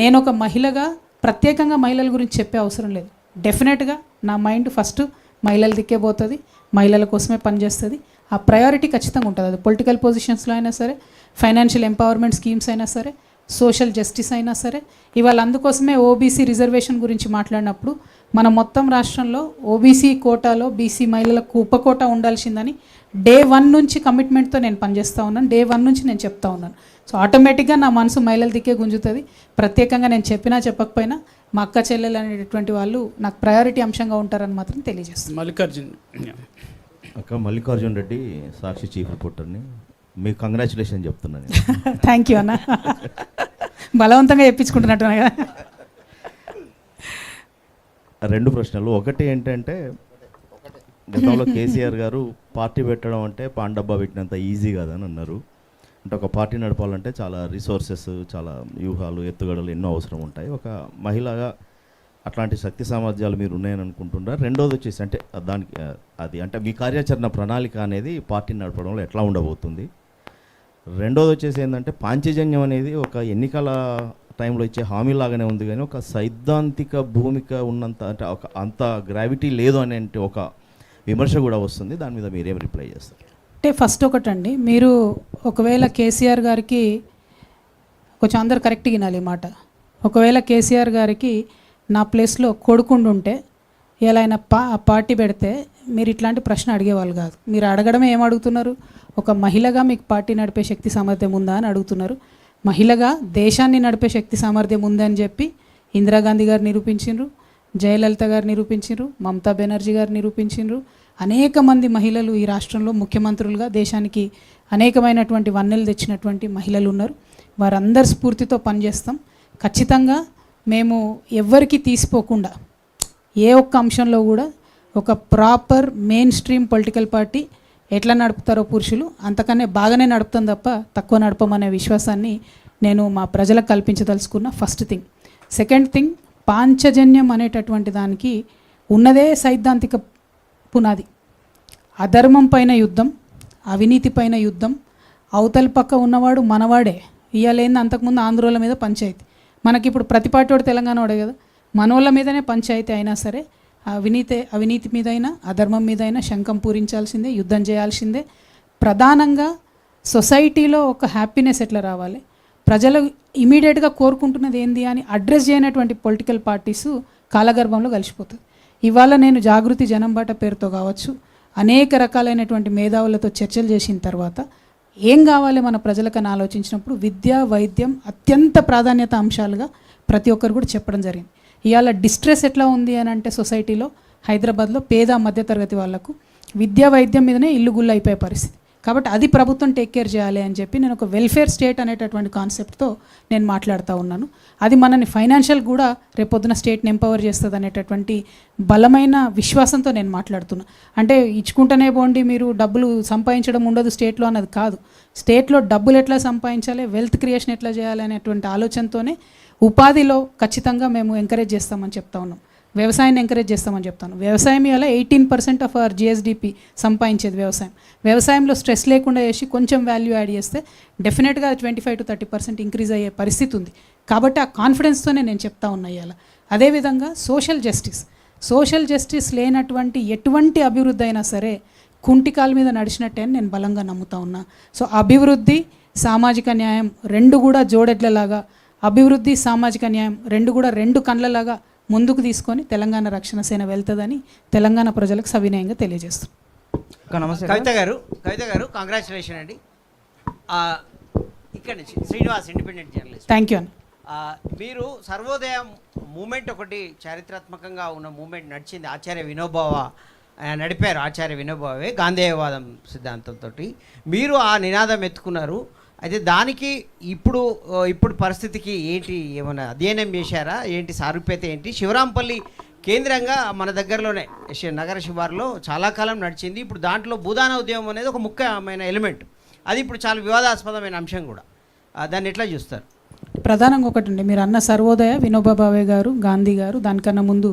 [SPEAKER 4] నేను ఒక మహిళగా ప్రత్యేకంగా మహిళల గురించి చెప్పే అవసరం లేదు. డెఫినెట్గా నా మైండ్ ఫస్ట్ మహిళల దిక్కే పోతుంది, మహిళల కోసమే పనిచేస్తుంది. ఆ ప్రయారిటీ ఖచ్చితంగా ఉంటుంది. అది పొలిటికల్ పొజిషన్స్లో అయినా సరే, ఫైనాన్షియల్ ఎంపవర్మెంట్ స్కీమ్స్ అయినా సరే, సోషల్ జస్టిస్ అయినా సరే. ఇవాళ అందుకోసమే ఓబీసీ రిజర్వేషన్ గురించి మాట్లాడినప్పుడు మన మొత్తం రాష్ట్రంలో ఓబీసీ కోటాలో బీసీ మహిళలకు ఉపకోటా ఉండాల్సిందని డే 1 నుంచి కమిట్మెంట్తో నేను పనిచేస్తూ ఉన్నాను. డే 1 నుంచి నేను చెప్తా ఉన్నాను. సో ఆటోమేటిక్గా నా మనసు మహిళల దిక్కే గుంజుతుంది. ప్రత్యేకంగా నేను చెప్పినా చెప్పకపోయినా మా అక్క చెల్లెలు అనేటటువంటి వాళ్ళు నాకు ప్రయారిటీ అంశంగా ఉంటారని మాత్రం తెలియజేస్తాను.
[SPEAKER 3] మల్లికార్జున్.
[SPEAKER 13] అక్క మల్లికార్జున్ రెడ్డి, సాక్షి చీఫ్ రిపోర్టర్ని. మీకు కంగ్రాచులేషన్ చెప్తున్నాను.
[SPEAKER 4] థ్యాంక్ యూ అన్న. బలవంతంగా చెప్పించుకుంటున్నట్టున్నా కదా.
[SPEAKER 13] 2 ప్రశ్నలు. ఒకటి ఏంటంటే, గతంలో కేసీఆర్ గారు పార్టీ పెట్టడం అంటే పాన్ డబ్బా పెట్టినంత ఈజీ కాదని అన్నారు. అంటే ఒక పార్టీ నడపాలంటే చాలా రిసోర్సెస్, చాలా వ్యూహాలు, ఎత్తుగడలు ఎన్నో అవసరం ఉంటాయి. ఒక మహిళగా అట్లాంటి శక్తి సామర్థ్యాలు మీరు ఉన్నాయని అనుకుంటున్నారు. రెండోది వచ్చేసి అంటే దానికి అది అంటే మీ కార్యాచరణ ప్రణాళిక అనేది పార్టీని నడపడంలో ఎట్లా ఉండబోతుంది. రెండోది వచ్చేసి ఏంటంటే, పాంచజన్యం అనేది ఒక ఎన్నికల టైంలో ఇచ్చే హామీ లాగానే ఉంది, కానీ ఒక సైద్ధాంతిక భూమిక ఉన్నంత అంటే ఒక అంత గ్రావిటీ లేదు అనే ఒక విమర్శ కూడా వస్తుంది. దాని మీద మీరేం రిప్లై చేస్తారు?
[SPEAKER 4] అంటే ఫస్ట్ ఒకటండి, మీరు ఒకవేళ కేసీఆర్ గారికి కొంచెం అందరు కరెక్ట్గా వినాలి ఈ మాట. ఒకవేళ కేసీఆర్ గారికి నా ప్లేస్లో కొడుకుండుంటే ఇలా ఆయన పార్టీ పెడితే మీరు ఇట్లాంటి ప్రశ్న అడిగేవాళ్ళు కాదు. మీరు అడగడమే ఏం అడుగుతున్నారు? ఒక మహిళగా మీకు పార్టీ నడిపే శక్తి సామర్థ్యం ఉందా అని అడుగుతున్నారు. మహిళగా దేశాన్ని నడిపే శక్తి సామర్థ్యం ఉందని చెప్పి ఇందిరాగాంధీ గారు నిరూపించిండ్రు, జయలలిత గారు నిరూపించిండ్రు, మమతా బెనర్జీ గారు నిరూపించిండ్రు. అనేక మంది మహిళలు ఈ రాష్ట్రంలో ముఖ్యమంత్రులుగా దేశానికి అనేకమైనటువంటి వన్నెలు తెచ్చినటువంటి మహిళలు ఉన్నారు. వారందరి స్ఫూర్తితో పనిచేస్తాం. ఖచ్చితంగా మేము ఎవ్వరికి తీసిపోకుండా ఏ ఒక్క అంశంలో కూడా ఒక proper main stream political party ఎట్లా నడుపుతారో పురుషులు అంతకనే బాగానే నడుపుతాం తప్ప తక్కువ నడపమనే విశ్వాసాన్ని నేను మా ప్రజలకు కల్పించదలుచుకున్న first thing. Second thing, Panchajanyam అనేటటువంటి దానికి ఉన్నదే సైద్ధాంతిక పునాది. అధర్మం పైన యుద్ధం, అవినీతి పైన యుద్ధం. అవతల పక్క ఉన్నవాడు మనవాడే. ఇయ్యాలేంది అంతకుముందు ఆంధ్రోళ్ళ మీద పంచాయతీ. మనకి ఇప్పుడు ప్రతిపాటోడు తెలంగాణ వాడే కదా. మనోళ్ళ మీదనే పంచాయతీ అయినా సరే అవినీతి మీదైనా అధర్మం మీదైనా శంఖం పూరించాల్సిందే, యుద్ధం చేయాల్సిందే. ప్రధానంగా సొసైటీలో ఒక హ్యాపీనెస్ ఎట్లా రావాలి, ప్రజలు ఇమీడియట్గా కోరుకుంటున్నది ఏంది అని అడ్రస్ చేయనటువంటి పొలిటికల్ పార్టీస్ కాలగర్భంలో కలిసిపోతుంది. ఇవాళ నేను జాగృతి జనంబాట పేరుతో కావచ్చు అనేక రకాలైనటువంటి మేధావులతో చర్చలు చేసిన తర్వాత ఏం కావాలి మన ప్రజలకని ఆలోచించినప్పుడు విద్య, వైద్యం అత్యంత ప్రాధాన్యత అంశాలుగా ప్రతి ఒక్కరు కూడా చెప్పడం జరిగింది. ఇవాళ డిస్ట్రెస్ ఎట్లా ఉంది అని అంటే సొసైటీలో హైదరాబాద్లో పేద మధ్యతరగతి వాళ్లకు విద్య, వైద్యం మీదనే ఇల్లు గుళ్ళు అయిపోయే పరిస్థితి. కాబట్టి అది ప్రభుత్వం టేక్ కేర్ చేయాలి అని చెప్పి నేను ఒక వెల్ఫేర్ స్టేట్ అనేటటువంటి కాన్సెప్ట్తో నేను మాట్లాడుతూ ఉన్నాను. అది మనని ఫైనాన్షియల్ కూడా రేపొద్దున స్టేట్ని ఎంపవర్ చేస్తుంది అనేటటువంటి బలమైన విశ్వాసంతో నేను మాట్లాడుతున్నా. అంటే ఇచ్చుకుంటూనే పోండి మీరు డబ్బులు సంపాదించడం ఉండదు స్టేట్లో అన్నది కాదు. స్టేట్లో డబ్బులు ఎట్లా సంపాదించాలి, వెల్త్ క్రియేషన్ ఎట్లా చేయాలి అనేటువంటి ఆలోచనతోనే ఉపాధిలో ఖచ్చితంగా మేము ఎంకరేజ్ చేస్తామని చెప్తా ఉన్నాం. వ్యవసాయాన్ని ఎంకరేజ్ చేస్తామని చెప్తాను. వ్యవసాయం ఇవాళ 18% ఆఫ్ అవర్ జిఎస్డిపి సంపాదించేది వ్యవసాయం. వ్యవసాయంలో స్ట్రెస్ లేకుండా చేసి కొంచెం వాల్యూ యాడ్ చేస్తే డెఫినెట్గా 25 to 30% ఇంక్రీజ్ అయ్యే పరిస్థితి ఉంది. కాబట్టి ఆ కాన్ఫిడెన్స్తోనే నేను చెప్తా ఉన్నా ఇవాళ. అదేవిధంగా సోషల్ జస్టిస్ లేనటువంటి ఎటువంటి అభివృద్ధి అయినా సరే కుంటికాల మీద నడిచినట్టే అని నేను బలంగా నమ్ముతా ఉన్నా. సో అభివృద్ధి, సామాజిక న్యాయం రెండు కూడా జోడెడ్లలాగా, అభివృద్ధి, సామాజిక న్యాయం రెండు కూడా రెండు కండ్లలాగా ముందుకు తీసుకొని తెలంగాణ రక్షణ సేన వెళ్తుందని తెలంగాణ ప్రజలకు సవినయంగా తెలియజేస్తున్నాం.
[SPEAKER 14] నమస్తే కవిత గారు కంగ్రాచులేషన్ అండి. ఇక్కడ నుంచి Srinivas, independent journalist.
[SPEAKER 4] Thank you అన్న.
[SPEAKER 14] మీరు సర్వోదయ మూమెంట్ ఒకటి చారిత్రాత్మకంగా ఉన్న మూమెంట్ నడిచింది. ఆచార్య వినోబావ నడిపారు. ఆచార్య వినోబావే గాంధేయవాదం సిద్ధాంతంతో మీరు ఆ నినాదం ఎత్తుకున్నారు. అయితే దానికి ఇప్పుడు పరిస్థితికి ఏంటి, ఏమైనా అధ్యయనం చేశారా, ఏంటి సారూప్యత ఏంటి? శివరాంపల్లి కేంద్రంగా మన దగ్గరలోనే నగర శివారులో చాలా కాలం నడిచింది. ఇప్పుడు దాంట్లో భూదాన ఉద్యమం అనేది ఒక ముఖ్యమైన ఎలిమెంట్. అది ఇప్పుడు చాలా వివాదాస్పదమైన అంశం కూడా. దాన్ని ఎట్లా చూస్తారు?
[SPEAKER 4] ప్రధానంగా ఒకటండి, మీరు అన్న సర్వోదయ, వినోబా భావే గారు, గాంధీ గారు, దానికన్నా ముందు